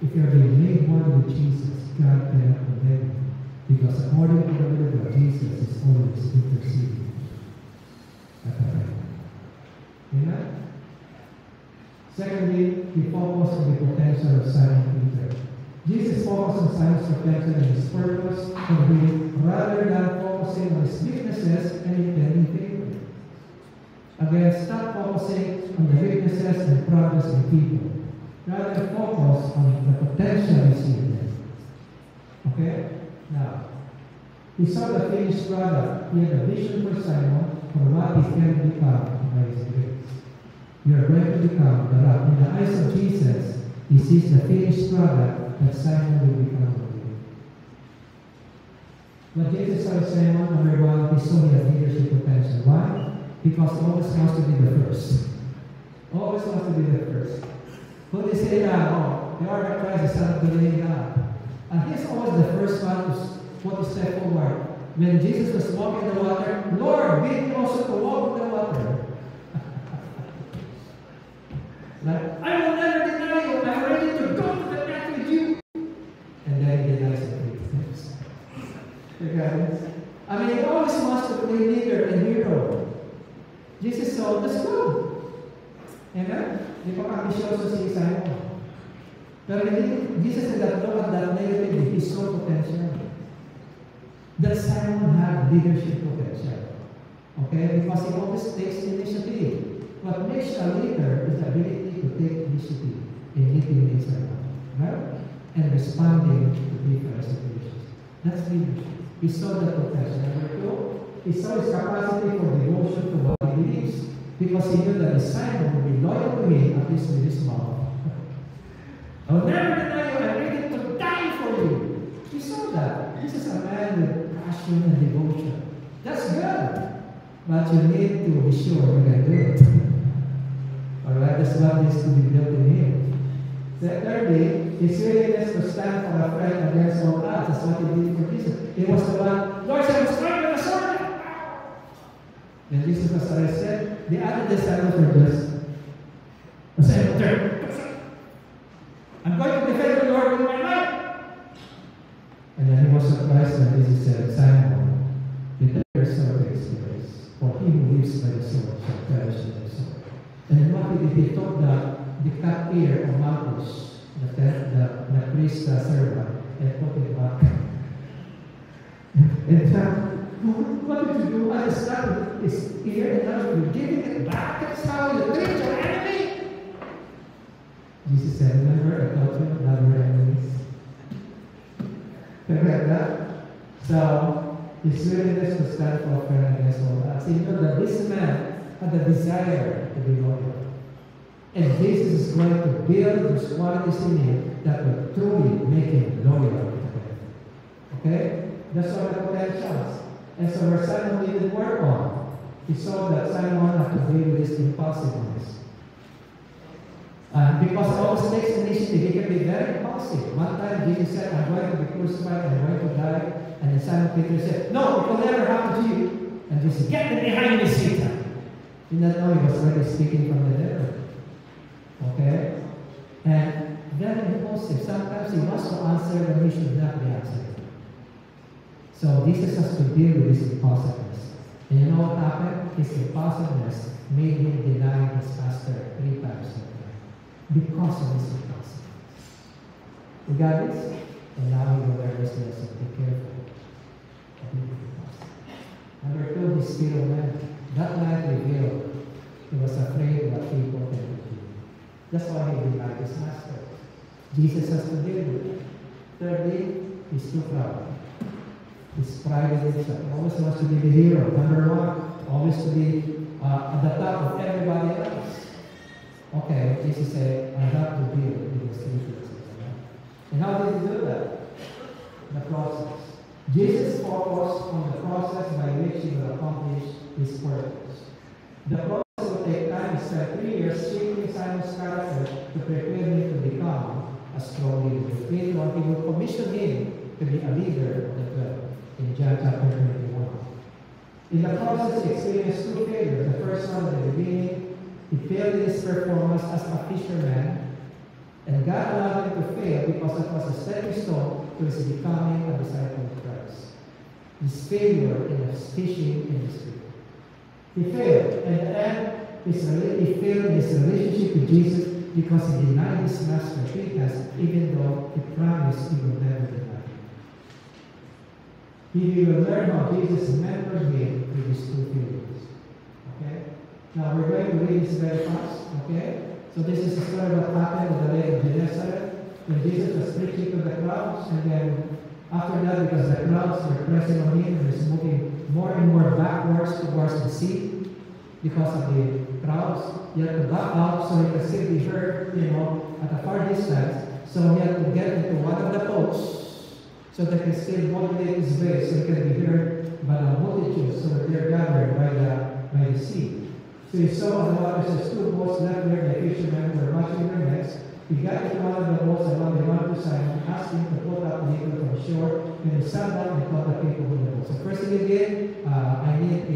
if you are being made one with Jesus, God cannot condemn you. Because according to the word of God, Jesus is always interceding at the right time. Amen? Secondly, He focused on the potential of Simon Peter. Jesus focused on Simon's potential and his purpose for him rather than focusing on his weaknesses and intending favor. Again, stop focusing on the weaknesses and progress in people. Rather focus on the potential we see in them. Okay? Now, he saw the finished product. He had a vision for Simon for what he can become by His grace. You are going to become the rock. In the eyes of Jesus, He sees the finished product that Simon will become with you. But Jesus saw Simon, number one, he saw he had leadership potential. Why? Because he always wants to be the first. Always wants to be the first. When they say that, oh, the Lord of Christ is Son of the living God. And he's always the first one to step forward. When Jesus was walking in the water, Lord, bid me also to walk in the water. Like, I will never deny you. I'm ready to go to the death with you. And then he denies it 3 times. Guys, I mean, he always wants to play leader and hero. Jesus said, let's go. Amen? Di pa ambisyoso si Simon. Pero Jesus did not look at that negatively. He saw potential. That Simon had leadership potential. Okay? Because he always takes initiative. What makes a leader is the ability to take initiative in meeting needs around. Right? And responding to different situations. That's leadership. He saw that potential. Number 2, he saw his capacity for devotion to what he believes. Because he knew that his Simon would be loyal to him, at least with his mouth. I will never deny you, I'm ready to die for you. He saw that. This is a man with passion and devotion. That's good. But you need to be sure you can do it. Alright, that's what needs to be built in him. Thirdly, his willingness to stand for a friend against all odds. That's what he did for Jesus. He was the one, Lord, I was trying with a sword. When Jesus was arrested, the other disciples were just, I'm going to defend the Lord with my life. And then he was surprised when said, Simon, prepare yourself to experience, for he who lives by the sword shall perish by the sword. And what did he took the cut ear of Malchus, the priest servant, and put it back. And what did you do? I started his ear, and now you're giving it back. That's how you treat your enemy. Jesus said, remember, I told you, love your enemies. Remember that? So, his willingness to stand for a friend against all that. So you know that this man had a desire to be loyal. And Jesus is going to build those qualities in him that will truly make him loyal to him. Okay? That's all the potentials. And so where Simon needed work on, he saw that Simon had to deal with his impulsiveness. Because it always takes initiative, he can be very impulsive. One time Jesus said, I'm going to be crucified, I'm going to die. And then Simon Peter said, no, it will never happen to you. And Jesus said, get behind me, Satan. He did not know he was already speaking from the devil. Okay? And very impulsive. Sometimes he wants to answer when he should not be answering. So Jesus has to deal with his impulsiveness. And you know what happened? His impulsiveness made him deny his master 3 times. Because of his impulsiveness. You got this? And now we will learn this lesson. Be careful. Number 2, his fear of man. That night revealed he was afraid of what people can do. That's why he denied his master. Jesus has to deal with it. Thirdly, he's too proud. His pride in himself. Always wants to be the hero. Number 1, always to be at the top of everybody else. Okay, Jesus said, I have to deal with his weaknesses. And how did he do that? The process. Jesus focused on the process by which he will accomplish his purpose. The process will take time. He spent 3 years shaping Simon's character to prepare him to become a strong leader. Later on, he will commission him to be a leader of the 12 in John chapter 21. In the process, he experienced 2 failures. The first one at the beginning, he failed in his performance as a fisherman, and God allowed him to fail because it was a stepping stone to his becoming a disciple of Christ. His failure in his fishing industry. He failed, and then he failed in his relationship with Jesus because he denied his master 3 times, even though he promised he will never deny him. He will learn how Jesus mentored him with his 2 failures. Okay? Now we're going to read this very fast. Okay? So this is the story of what happened at the lake of Gennesaret when Jesus was preaching to the crowds, and then after that, because the crowds were pressing on him, he was moving more and more backwards towards the sea because of the crowds. He had to back out so he could still be heard, at a far distance. So he had to get into one of the boats so that he could still modulate his way so he can be heard by the multitude, so that they're gathered by the sea. So he saw on the water, there's 2 boats left there, the fishermen were watching their nets. He got into one of the boats, and when they went to Simon, asked him to put up the people from shore, and he sat down and called the people from the boat. So first thing he did, I need a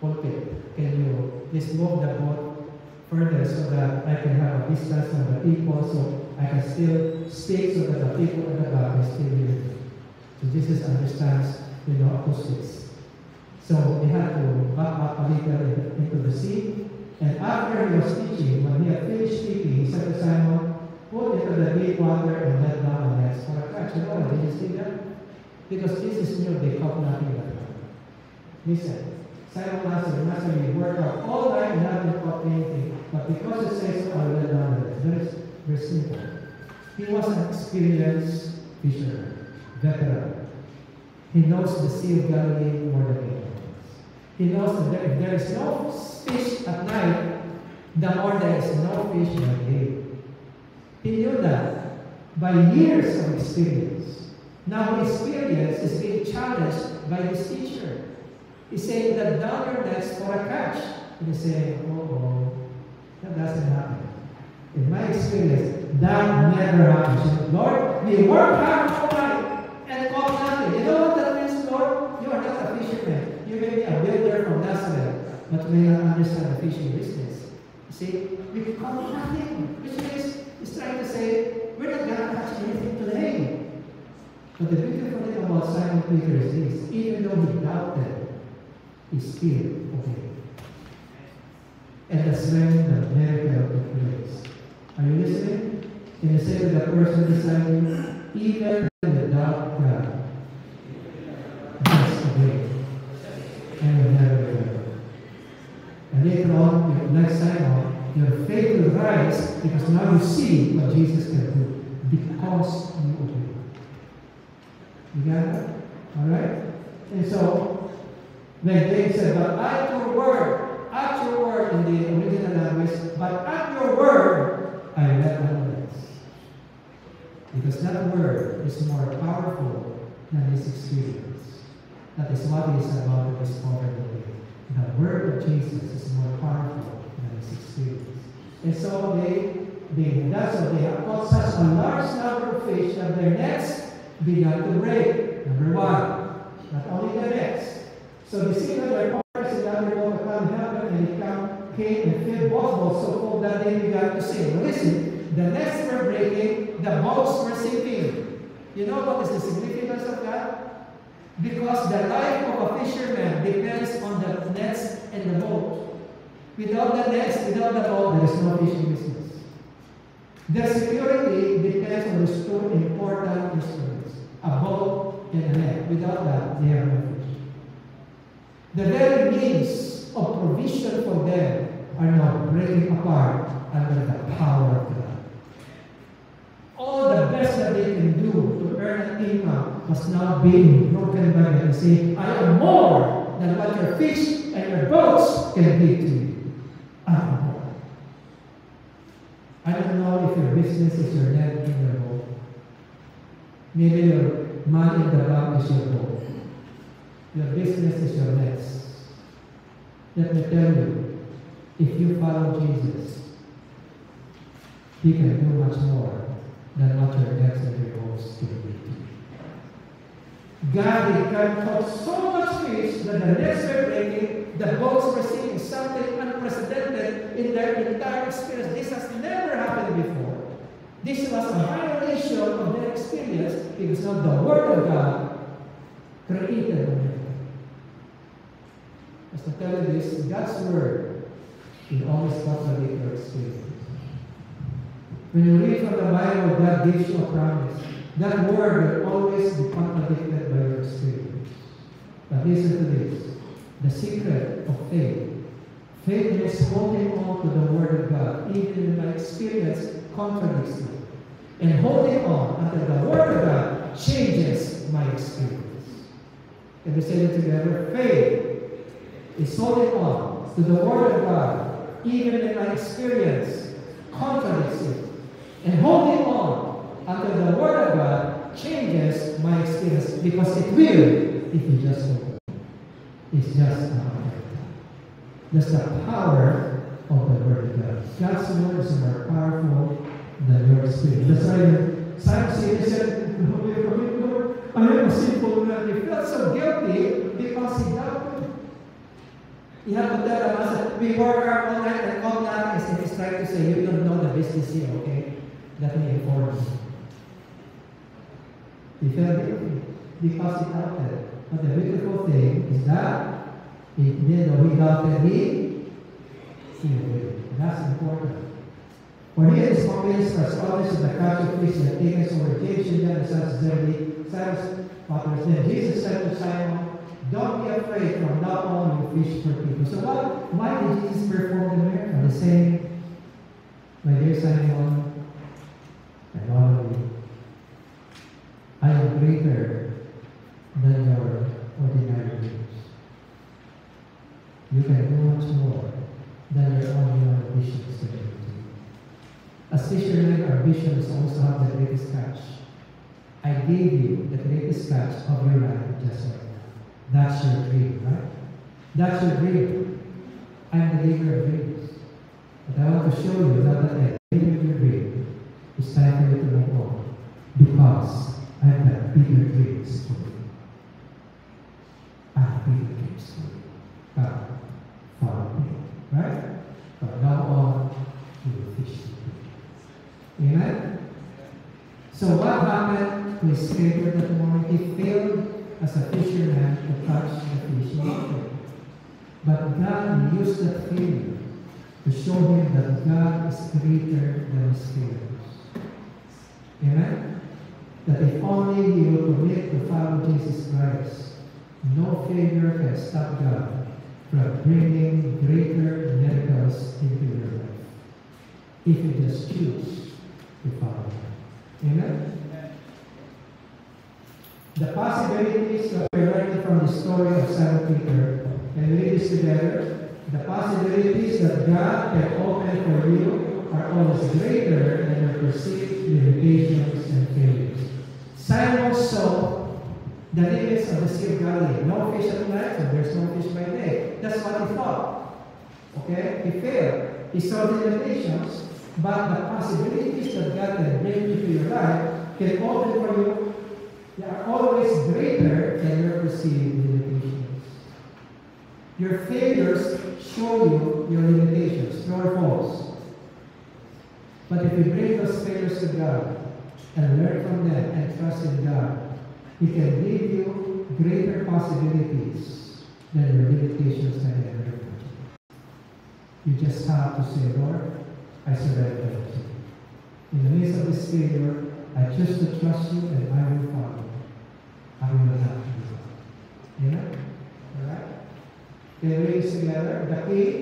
pulpit. Can you please move the boat further so that I can have a distance from the people, so I can still speak so that the people in the back can still hear me. So Jesus understands, acoustics. So they had to back up a little into the sea. And after he was teaching, when he had finished speaking, he said to Simon, put into the deep water and let down the nets for a catch. You know why Jesus did that? Because Jesus knew they caught nothing that time. Listen, Simon answered, Master, we worked out all night and haven't caught anything. But because it says so, I will let down the nets. Very simple. He was an experienced fisherman, veteran. He knows the Sea of Galilee more than anyone. He knows that if there is no fish at night, the more there is no fish by day. He knew that by years of experience. Now his experience is being challenged by his teacher. He's saying that down your nets for a catch. And he's saying, oh, that doesn't happen. In my experience, that never happens. Lord, we work hard all night and caught nothing. You know what that means, Lord? You are not a fisherman. You may be a builder from Nazareth, but may not understand the fishing business. You see, we caught nothing. Which means, he's trying to say, we're not going to catch anything today. But the beautiful thing about Simon Peter is this: even though he doubted, he still obeyed. And that's when the miracle took place. Are you listening? Can you say to the person beside you, even without God, just obey, and will never regret. And later on, like Simon, your faith will rise because now you see what Jesus can do because you obey. You got that? All right? And so, when James said, but at your word in the original language, but at your word, I let them rest. Because that word is more powerful than his experience. That is what he is about to discover today. The word of Jesus is more powerful than his experience. And so that's what they have caught such a large number of fish that their nets began to break. Number one, not only the nets. So they see that their partners in the other boat come help them, and they came and filled both boats so full that they began to sink. Now listen, the nets were breaking, the boats were sinking. You know what is the significance of that? Because the life of a fisherman depends on the nets and the boat. Without the nets, without the boat, there is no fishing business. Their security depends on those two important instruments, a boat and a net. Without that, they have no fish. The very means of provision for them are now breaking apart under the power of God. All the best that they can do to earn an income was now being broken by them and saying, I am more than what your fish and your boats can give to you. I am more. I don't know if your business is your net in your boat. Maybe your money in the bank is your boat. Your business is your nets. Let me tell you, if you follow Jesus, He can do much more than what your nets and your boats can do. God can caught so much fish that the nets were breaking, the boats were sinking, something unprecedented in their entire experience. This has never happened before. This was a violation of their experience because now the Word of God created the miracle. As to tell you this, God's Word will always contradict your experience. When you read from the Bible, God gives you a promise. That word will always be contradicted by your experience. But listen to this. The secret of faith. Faith is holding on to the Word of God, even when my experience contradicts it. And holding on until the Word of God changes my experience. Can we say it together? Faith is holding on to the Word of God, even when my experience contradicts it. And holding on until the Word of God changes my experience, because it will if you just hold on. It's just a matter of time. That's the power of the Word of God. God's Word is more powerful than your experience. That's why Simon said, Lord, I am a sinful man. He felt so guilty because he doubted. You have to tell the master, we work hard all night and all night, as if he's trying to say, you don't know the business here, okay? Let me inform you. He felt guilty because he doubted. But the beautiful thing is that even though he doubted, he obeyed. That's important. For he is convinced as always of the catch of fish that takes over James and the sons of Zebedee, Simon's father's name. Jesus said to Simon, don't be afraid, from now on you fish for people. So why did Jesus perform the miracle? He's saying, my dear Simon, and all of you, I am greater than your ordinary dreams. You can do much more than your ordinary visions can do. As fishermen, our vision is also have the greatest catch. I gave you the greatest catch of your life just right now. That's your dream, right? That's your dream. I'm the giver of dreams. But I want to show you that I gave you your dream. It's time for you to move on. Because I've got bigger dreams for you. I have bigger dreams for you. Come, follow me. Right? From now on, you will fish. Amen? So what what happened to his failure that morning? He failed as a fisherman to catch the fish in the water. But God used that failure to show him that God is greater than his failures. Amen? That if only he will commit to follow Jesus Christ, no failure can stop God from bringing greater miracles into your life. If you just choose to follow him. Amen? The possibilities that we're learning from the story of Simon Peter, and we read this together, the possibilities that God can open for you are always greater than your perceived limitations and failures. Simon saw the limits of the Sea of Galilee. No fish at night, so there's no fish by day. That's what he thought. Okay? He failed. He saw the limitations, but the possibilities that God can bring into your life can open for you. They are always greater than your perceived limitations. Your failures show you your limitations, true or false. But if you bring those failures to God and learn from them and trust in God, He can give you greater possibilities than your limitations can ever imagine. You just have to say, Lord, I surrender to you. In the midst of this failure, I choose to trust you and I will follow you. I will not give up. Amen? Alright? Can we read this together? The key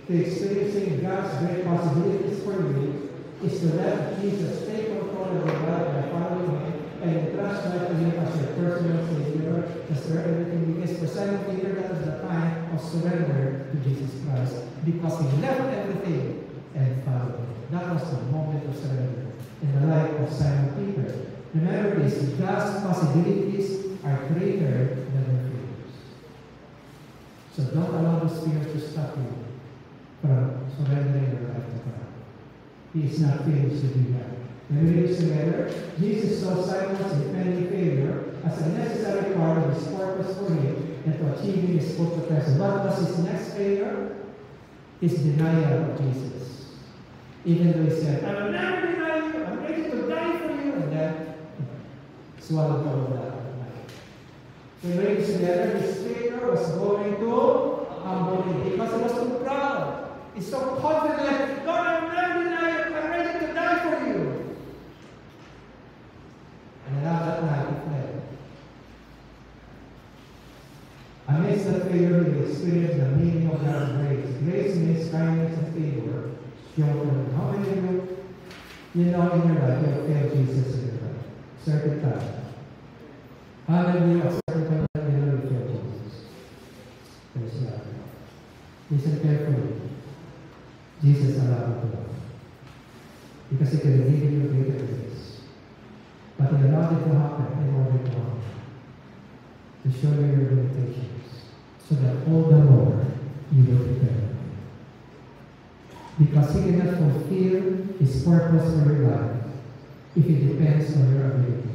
to experiencing God's great possibilities for you is to let Jesus take control of your life by following Him and entrust life to Him as your personal Savior, as where everything begins. For Simon Peter, that was the time of surrender to Jesus Christ because he left everything and followed Him. That was the moment of surrender in the life of Simon Peter. Remember this, God's possibilities are greater than your fears. So don't allow those fears to stop you from surrendering your life to God. He is not finished to do that. When we read this together, Jesus saw Simon's impending failure as a necessary part of his purpose for him and to achieving his full potential. What was his next failure? His denial of Jesus. Even though he said, I will never deny you, I'm ready to die for you, and then swallowed all of that. When we read this together, his failure was going to humble him because he was too proud. He's so confident, God, I will never deny you, I'm ready to die for you. And around that night, he fled. Amidst the failure, he experienced the meaning of God's grace. Grace means kindness and favor. How many of you know in your life you have failed Jesus in your life? Certain time. How many of you at certain time you know you failed Jesus? Praise God. Listen carefully. Jesus allowed it to happen. Because He could have given you greater grace. But He allowed it to happen in order to help you, to show you your limitations, so that all the more you will prepare. Because He cannot fulfill His purpose for your life if it depends on your ability.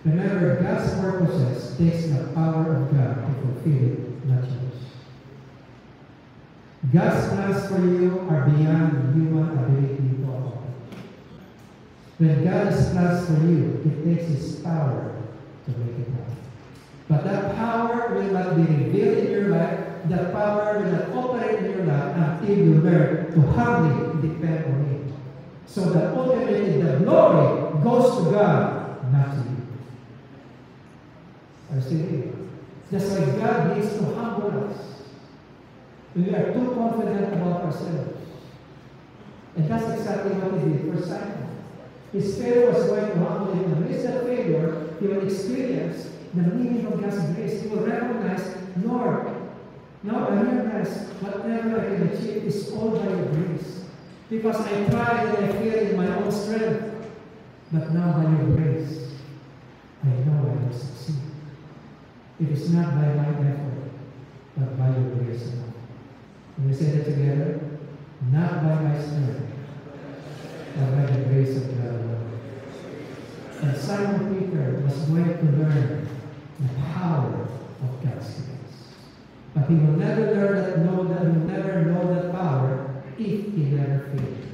Remember, God's purposes takes the power of God to fulfill it, not yours. God's plans for you are beyond human ability to accomplish. When God's plans for you, it takes His power to make it happen. But that power will not be revealed in your life. That power will not operate in your life until you learn to humbly depend on Him. So that ultimately the glory goes to God, not to you. Are you still here? That's why God needs to humble us. We are too confident about ourselves. And that's exactly what He did for Simon. His failure was going to humble him. In the midst of failure, he will experience the meaning of God's grace. He will recognize, Lord, now I realize whatever I can achieve is all by your grace. Because I tried and I failed in my own strength. But now by your grace, I know I will succeed. It is not by my effort, but by your grace alone. Can we say that together? Not by my strength, but by the grace of God alone. And Simon Peter was going to learn the power of God's grace. But he will never know that power if he never failed.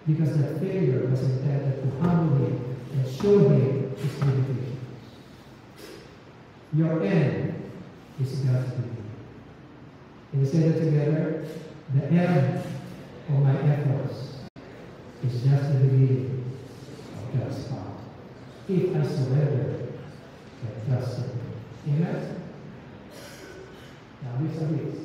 Because that failure was intended to humble him and show him his limitations. Your end is God's beginning. Can we say that together? The end of my efforts is just the beginning of God's power. If I surrender and trust Him. Amen? Now listen to this.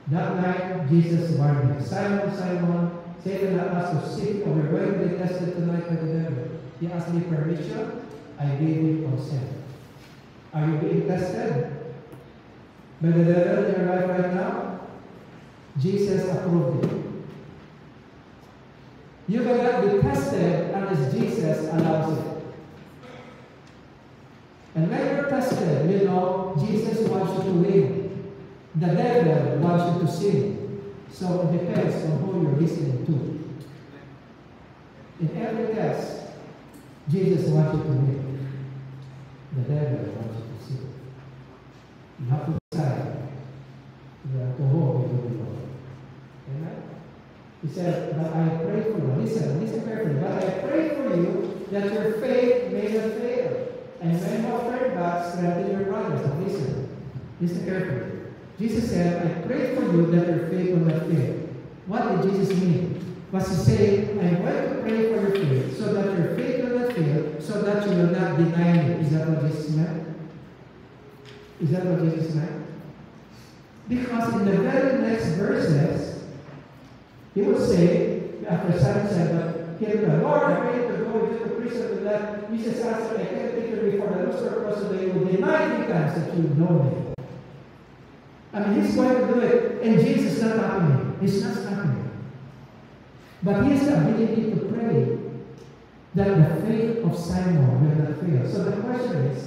That night, Jesus warned him, Simon, Simon, Satan asked to see if we're going to be tested tonight by the devil. He asked me permission. I gave him consent. Are you being tested by the devil in your life right now? Jesus approved it. You cannot be tested unless Jesus allows it. And when you're tested, you know Jesus wants you to win. The devil wants you to sin. So it depends on who you're listening to. In every test, Jesus wants you to win. The devil wants you to sin. You have to decide to whom you will belong. Amen? He said, but I pray for you. Listen carefully. But I pray for you that your faith may not fail. And when you have turned back, strengthen your brothers. Now listen carefully. Jesus said, I pray for you that your faith will not fail. What did Jesus mean? Was he saying, I'm going to pray for your faith so that your faith will not fail, so that you will not deny me. Is that what Jesus meant? Is that what Jesus meant? Because in the very next verses, he would say, after Simon said, but here, Lord, I pray to go into the prison to that. Jesus answered, I can't take you before the rooster cross, so they will deny 3 times that you know me. I mean, he's going to do it, and Jesus is not stopping him. He's not stopping him. But he has the ability to pray that the faith of Simon will not fail. So the question is,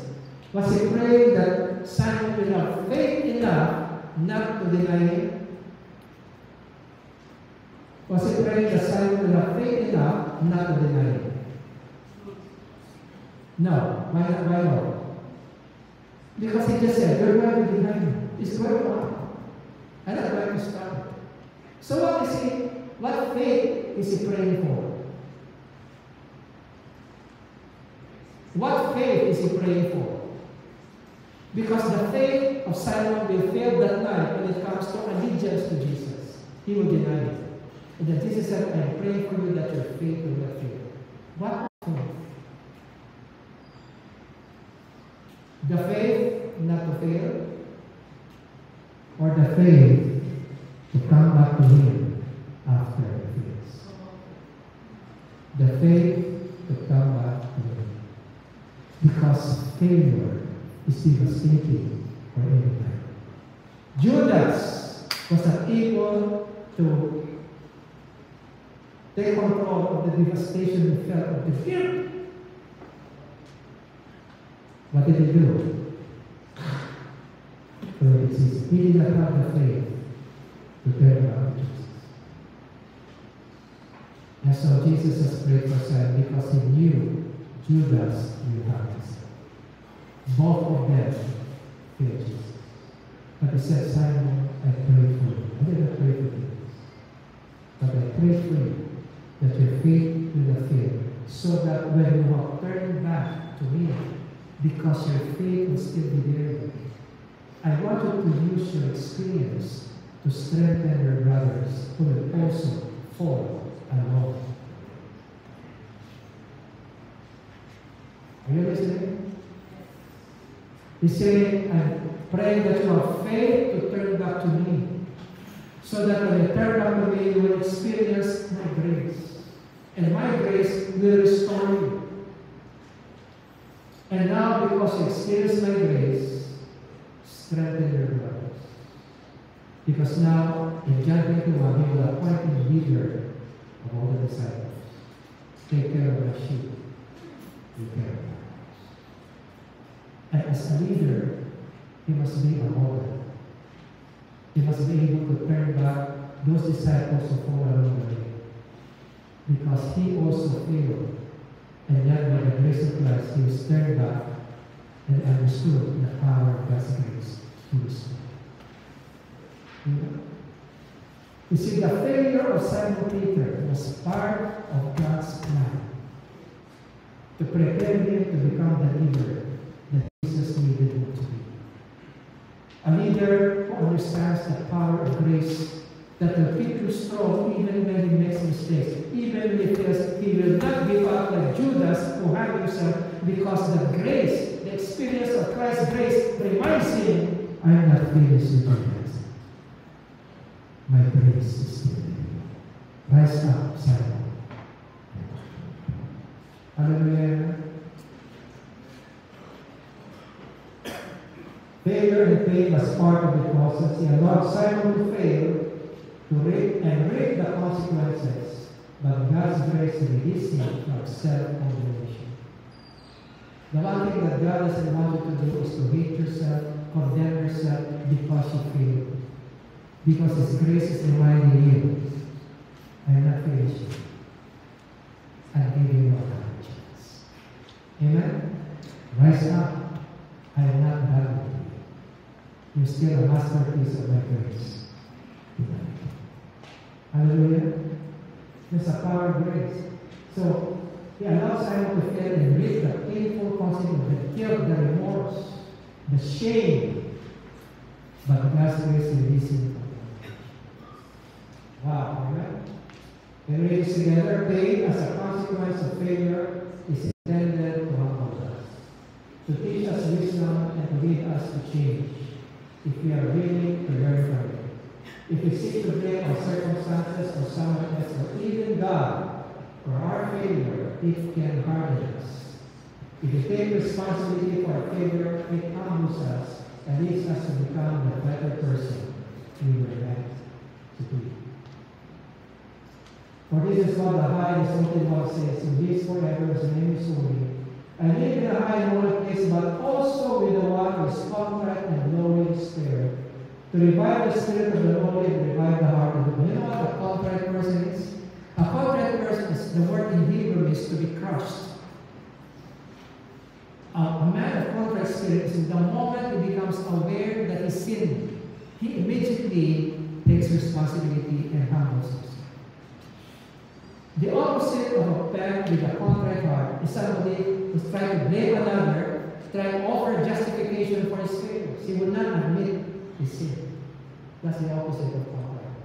was he praying that Simon will have faith enough not to deny him? Was he praying that Simon will have faith enough not to deny him? No. Why not? Why not? Because he just said, you're going to deny me. It's going on. I'm not going to stop it. So what faith is he praying for? What faith is he praying for? Because the faith of Simon will fail that night when it comes to allegiance to Jesus. He will deny it. And then Jesus said, I pray for you that your faith will not fail. What faith? The faith not to fail, or the faith to come back to Him after it fails. The faith to come back to Him. Because failure is devastating for anyone. Judas was not able to take control of the devastation he felt of the guilt. What did he do? He did not have the faith to turn around to Jesus. And so Jesus has prayed for Simon because he knew Judas will have this. Both of them failed Jesus. But he said, Simon, I pray for you. I did not pray for you. But I pray for you that your faith will not fail, so that when you have turned back to me, because your faith will still be there, I want you to use your experience to strengthen your brothers who will also fall along. Are you listening? He's saying, I'm praying that you have faith to turn back to me, so that when you turn back to me, you will experience my grace. And my grace will restore you. And now, because you experience my grace, strengthen your brothers. Because now, in John 21, He will appoint a leader of all the disciples. Take care of my sheep. Take care of them. And as a leader, he must be a model. He must be able to turn back those disciples who fall along the way. Because he also failed. And yet, by the grace of Christ, he was turned back and understood the power of God's grace to restore. You see, the failure of Simon Peter was part of God's plan to prepare him to become the leader that Jesus needed him to be. A leader who understands the power of grace that will keep him strong even when he makes mistakes, even if he will not give up like Judas who had himself, because the grace, the experience of Christ's grace reminds him, I'm not finished with you. My grace is still there. Rise up, Simon. Hallelujah. Failure and pain was part of the process. He allowed Simon to fail, to reap the consequences, but God's grace released him from self-condemnation. The one thing that God doesn't want you to do is to hate yourself, condemn yourself because you failed. Because His grace is reminding you, I am not finished. I'm giving you another chance. Amen? Rise up. I am not done with you. You're still a masterpiece of my grace. Hallelujah. There's a power of grace. So, He allows Simon to fail and reap the painful consequences, the guilt, the remorse, the shame. But God's grace releases him. Wow, amen? And read this together. Pain as a consequence of failure is intended to humble us, to teach us wisdom and to lead us to change, if we are willing to learn from it. If we seek to blame our circumstances or someone else or even God for our failure, it can harden us. If we take responsibility for our failure, it humbles us and leads us to become the better person we were meant to be. For this is what the high and exalted one says, who lives forever, whose name is holy. I live in a high and holy place, but also with the one who is contrite and lowly in spirit, to revive the spirit of the lowly and revive the heart of the humble. You know what a contrite person is? A contrite person is, the word in Hebrew is to be crushed. A man of contrite spirit is the moment he becomes aware that he sinned, he immediately takes responsibility and humbles himself. The opposite of a man with a contrite heart is somebody who's trying to blame another, trying to offer justification for his failures. He will not admit his sin. That's the opposite of contrite.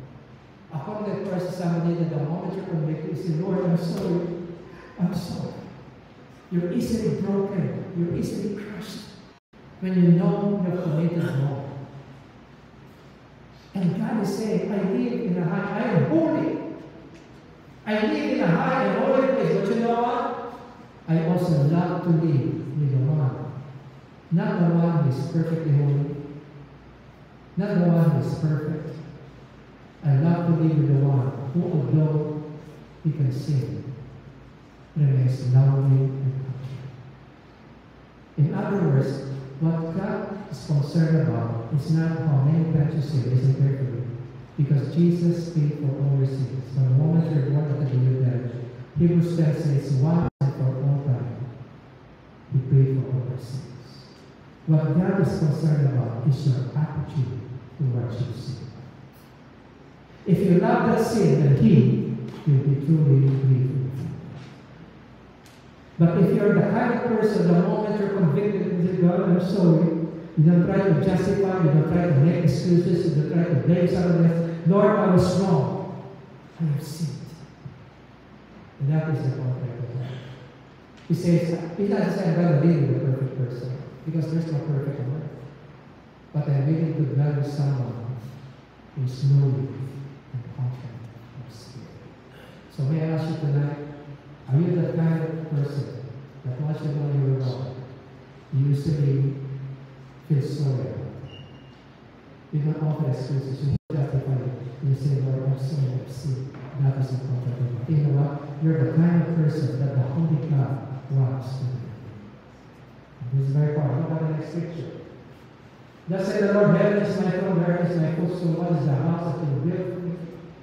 A contrite person is somebody that the moment you're convicted, you say, Lord, I'm sorry. I'm sorry. You're easily broken. You're easily crushed when you know you have committed wrong. And God is saying, I live in a high, I am holy. I live in a high and holy place, but you know what? I also love to live with the one. Not the one who is perfectly holy. Not the one who is perfect. I love to live with the one who, although he can sin, remains lovely and contrite. In other words, what God is concerned about is not how many times you sin, isn't there for you? Because Jesus paid for all your sins. From the moment you're born until you're dead, Hebrews 10 says, once and for all time, He paid for all our sins. What God is concerned about is your attitude towards your sin. If you love that sin, then He will be truly grieved. But if you're the kind of person, the moment you're convicted, you say, God, I'm sorry. You don't try to justify, you don't try to make excuses, you don't try to blame someone else. Lord, I was wrong. I have sinned. And that is the contrite of God. He says, He doesn't say, I'm going to live with a perfect person, because there's no perfect on earth. But I'm willing to dwell with someone who is lowly and contrite of spirit. So may I ask you tonight, are you the kind of person that once you know you're wrong, you usually feel sorry? You don't offer excuses, you justify it. You say, Lord, I'm sorry, I've sinned. That is the contrite of God. You know what? You're the kind of person that the Holy God wants to be. This is very hard. Look at the next scripture. Thus said the Lord, heaven is my throne, earth is my footstool. What is the house that you built for me?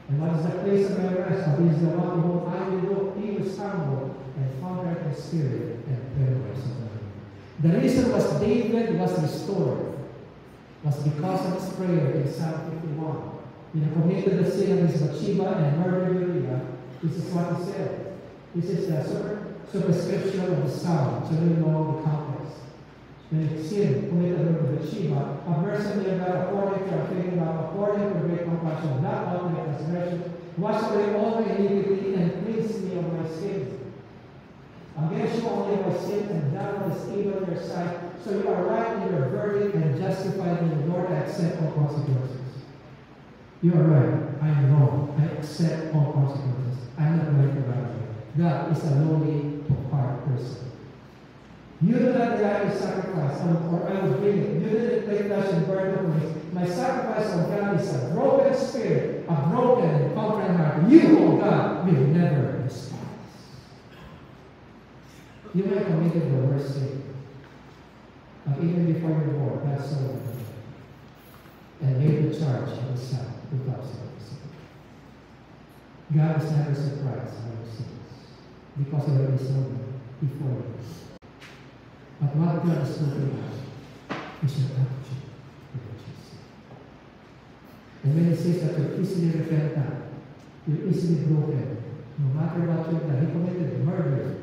And what is the place of my rest? What is the one whom I will look? He was humble and contrite in spirit and terrors of God. The reason was David was restored was because of his prayer in Psalm 51. He committed the sin against Bathsheba and murdered Uriah. This is what he said. He says, Sir, superscription of the sound, so you know the context. When you sin, commit adultery with Sheba, have mercy on me, God, according to our faith, according to great compassion, blot out my transgression, wash away all my iniquity, and cleanse me of my sin. Against you only have I sinned and done what is evil in your sight, so you are right in your verdict and justified in the Lord. I accept all consequences. You are right. I am wrong. I accept all consequences. I'm not going to run away. God is a lowly heart person. You do not deny the sacrifice, or I will bring it. You didn't take flesh and burn it for me. My sacrifice, O God, is a broken spirit, a broken and contrite heart. You, O God, will never despise. You might have committed the worst sin. But even before you were born, God saw you and laid the charge of His Son 2,000 years ago. God is never surprised by your sins because He already saw them before you. But what God is looking at is your attitude towards your sin. And when He says that you're easily repentant, you're easily broken, no matter what you've done, He committed murder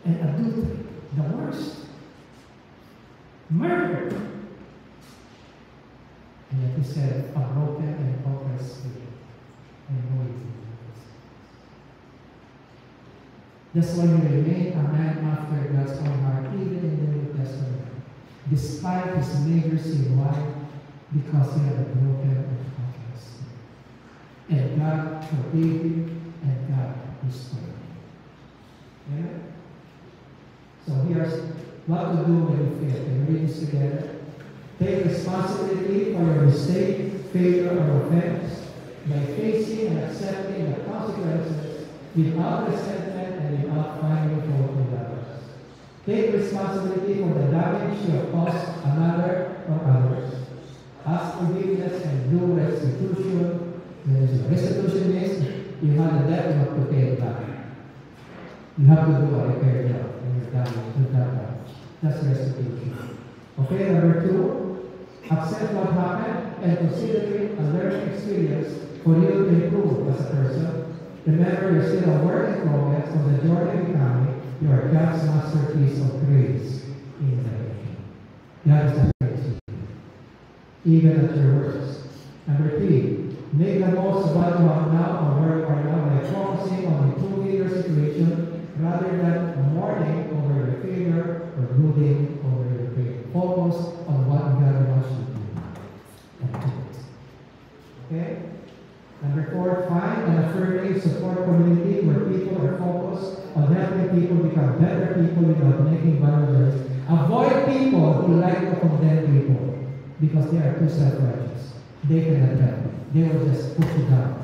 and adultery, the worst. Murder. And yet He said, a broken and contrite spirit, I know you. That's why He remained a man after God's own heart, even in the New Testament, despite His neighbors in life, because He had a broken and contrite spirit. And God forgave Him, and God restored Him. Amen? So here's what to do when you fail. Can we read this together? Take responsibility for your mistake, failure, or offense by facing and accepting the consequences without resentment and without finding fault with others. Take responsibility for the damage you have caused another or others. Ask forgiveness and do restitution. Restitution means you have a debt, you have to pay it back. You have to do a repair job. That's restitution. Okay, number 2, accept what happened and consider it a learning experience for you to improve as a person. Remember, you're still a work in progress on the journey of becoming. You are God's masterpiece of grace in the making. God is the grace, even at your worst. Number 3, make the most of what you have now or work right now by focusing on improving your situation rather than mourning over your failure or brooding over your failure. Focus on what God wants you to do and do it. Okay? Number 4, find an affirming support community where people are focused on helping people become better people without making boundaries. Avoid people who like to condemn people because they are too self-righteous. They cannot help. They will just push you down.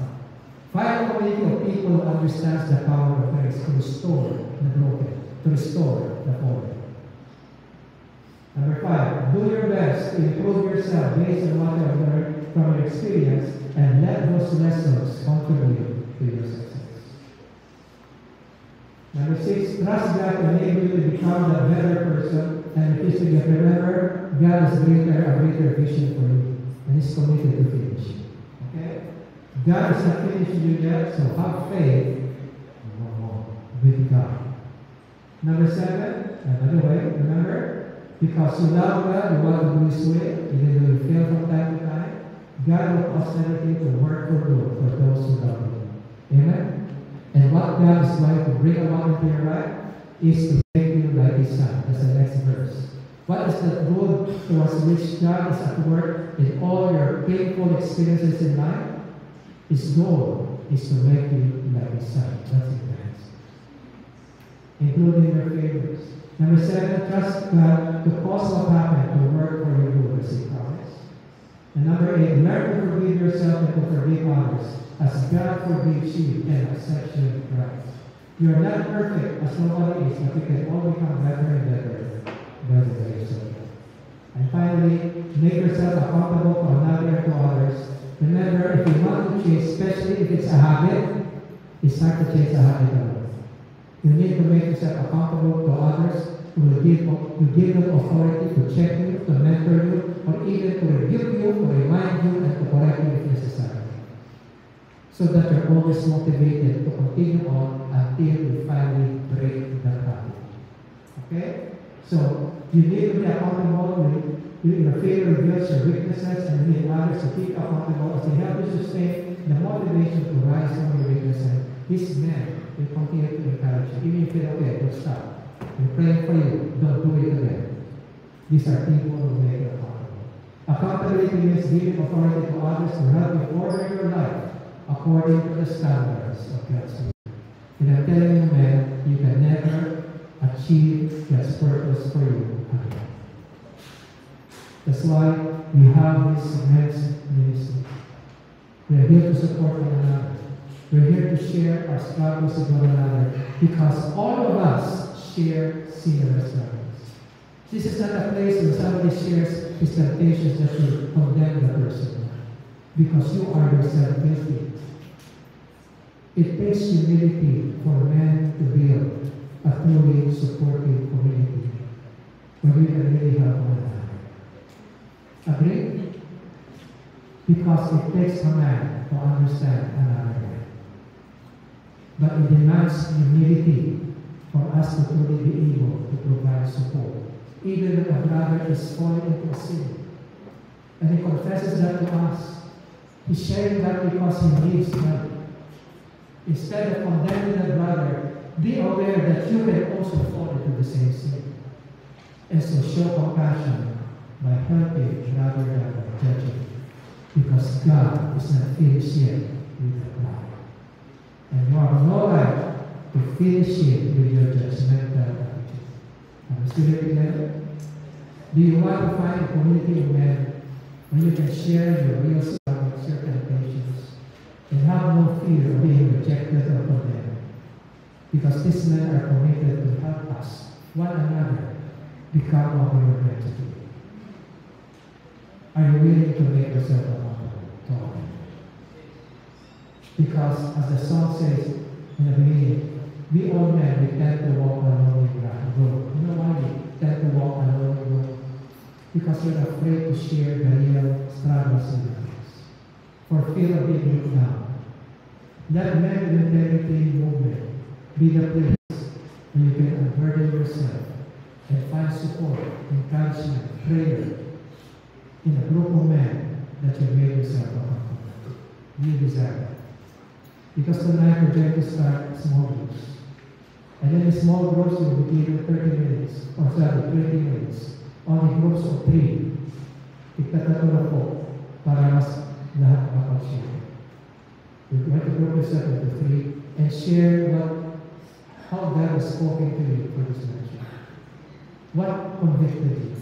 Find a community of people who understands the power of grace to restore the broken, to restore the fallen. Number 5, do your best to improve yourself based on what you have learned from your experience and let those lessons contribute to your success. Number 6, trust God to enable you to become a better person and efficient. Remember, God has a greater vision for you and is committed to finish. Okay? God is not finished you yet, so have faith with God. Number 7, another way, remember, because you love God, you want to do His way, even though you fail from time to time, God will cause everything to work for good for those who love Him. Amen? And what God is going to bring about into your life is to make you like His Son. That's the next verse. What is the good towards which God is at work in all your painful experiences in life? His goal is to make you like His Son. That's it, guys. Including your failures. Number 7, trust God to cause what happened to work for your good, as He promised. And number 8, learn to forgive yourself and to forgive others, as God forgives you and accepts you in Christ. You are not perfect, as nobody is, but you can all become better and better by the grace of God. And finally, make yourself accountable to another and to others. Remember, if you want to change, especially if it's a habit, it's hard to change a habit alone. You need to make yourself accountable to others who will give them authority to check you, to mentor you, or even to rebuke you, to remind you, and to correct you if necessary. so that you're always motivated to continue on until you finally break the habit. Okay? So, you need to be accountable with your failure reveals your weaknesses, and you need others to keep accountable as they help you sustain the motivation to rise from your weaknesses. These men will continue to encourage you. Even if you feel okay, don't stop. We're praying for you. Don't do it again. These are people who make you accountable. Accountability means giving authority to others to help you order your life according to the standards of God's will. And I'm telling you, man, you can never achieve God's purpose for you alone. That's why we have this immense ministry. We are here to support one another. We're here to share our struggles with one another because all of us share similar struggles. This is not a place where somebody shares his temptations that you condemn the person because you are yourself guilty. It takes humility for men to build a truly supportive community where we can really help one another. Agree? Because it takes a man to understand another man. But it demands humility for us to truly be able to provide support. Even when a brother is falling into a sin, and he confesses that to us, he's sharing that because he needs help. Instead of condemning the brother, be aware that you can also fall into the same sin. And so show compassion by helping rather than judging. Because God is not finished yet with the crowd. And you have no right to finish it with your judgmental attitude. Are we still together? Do you want to find a community of men where you can share your real struggles, your temptations, and have no fear of being rejected or condemned? Because these men are committed to help us, one another, become what we were meant to be. Are you willing to make yourself accountable to all? Because as the song says in the beginning, we all men, we tend to walk a lonely road. You know why we tend to walk a lonely road? Because we're afraid to share the real struggles in our lives. For fear of being looked down. Let Men with Integrity movement be the place where you can unburden yourself and find support, encouragement, prayer in a group of men that you made yourself accountable. You deserve it. Because tonight we're going to start small groups. And in the small groups, we will be given 30 minutes, or 20 minutes, on the groups of 3. Ikatatula po, para mas lahat makapag-share. You're going to group yourself into 3 and share how God has spoken to you for this lecture. What convicted you?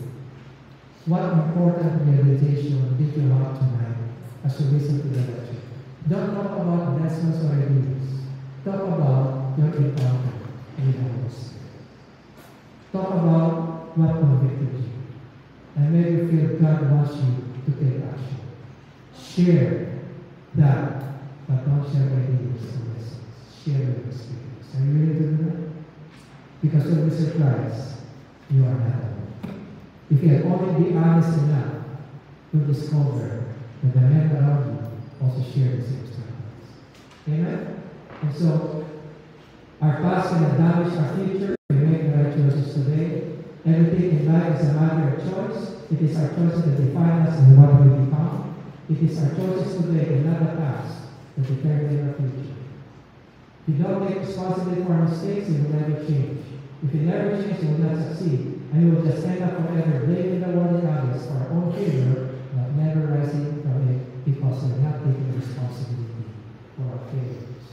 What important realization did you have tonight as you listen to the lecture? Don't talk about lessons or ideas. Talk about your encounter with the Holy Spirit. Talk about what convicted you. And make you feel God wants you to take action. Share that, but don't share ideas or lessons. Share your experience. Are you ready to do that? Because when we surprise, you are not alone. If you have only be honest enough to discover that the men around you also share the same struggles. Amen? And so, our past can establish our future. We make the right choices today. Everything in life is a matter of choice. It is our choices that define us and what we become. It is our choices today and not the past that determine our future. If you don't take responsibility for our mistakes, you will never change. If you never change, you will not succeed. And you will just end up forever blaming the world and others for our own failure, but never rising from it because we're not taking responsibility for our failures.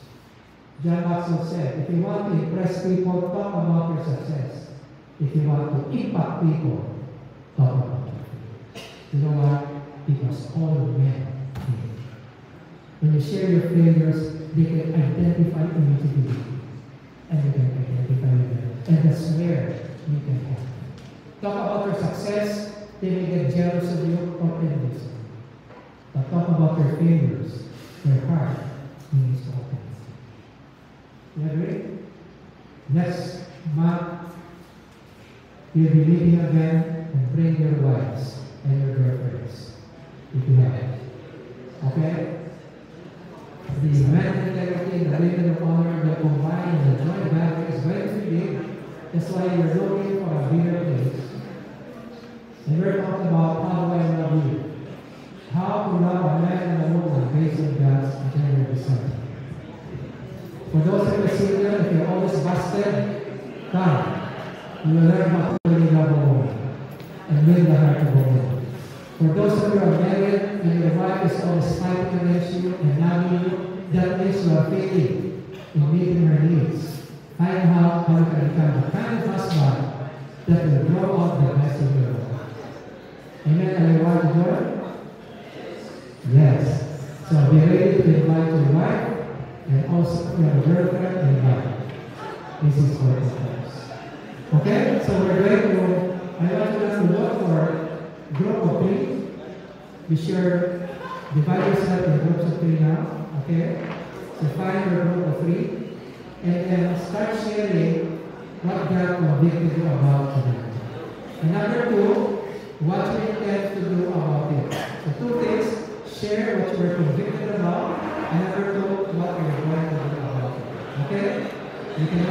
John Maxwell said, if you want to impress people, talk about your success. If you want to impact people, talk about your failure. You know why? Because all men fail. When you share your failures, they can identify immediately. And you can identify them. And that's where you can help. Talk about your success, they may get jealous of you or envious of you. But talk about your failures, their heart means open. You agree? Next month, you'll be meeting again and bring your wives and your girlfriends if you have it. Okay? the men of integrity and the women of honor will combine in the joint battle is very big. That's why you're looking for a bigger place. And we're talking about how do I love you? How to love a man and a woman based on God's eternal design. For those who are single, if you're always busted, come. You will learn how to really love a woman and win the heart of a woman. For those of you who are married and your wife is always fighting against you and nagging you, that means you are failing in meeting her needs. Find out how you can become the kind of husband that will grow out the best of your life. Amen. Are you ready to do it? Yes. So be ready to invite your wife and also your girlfriend and invite. This is for the times. Okay? So we're going to, I want you to look for group of 3. Be sure, divide yourself in groups of 3 now. Okay? So find your group of 3 and then start sharing what God convicted you about tonight. And number 2, what you intend to do about it. So 2 things. Share what you were convicted about, and number 2, what you're going to do about it. Okay? You can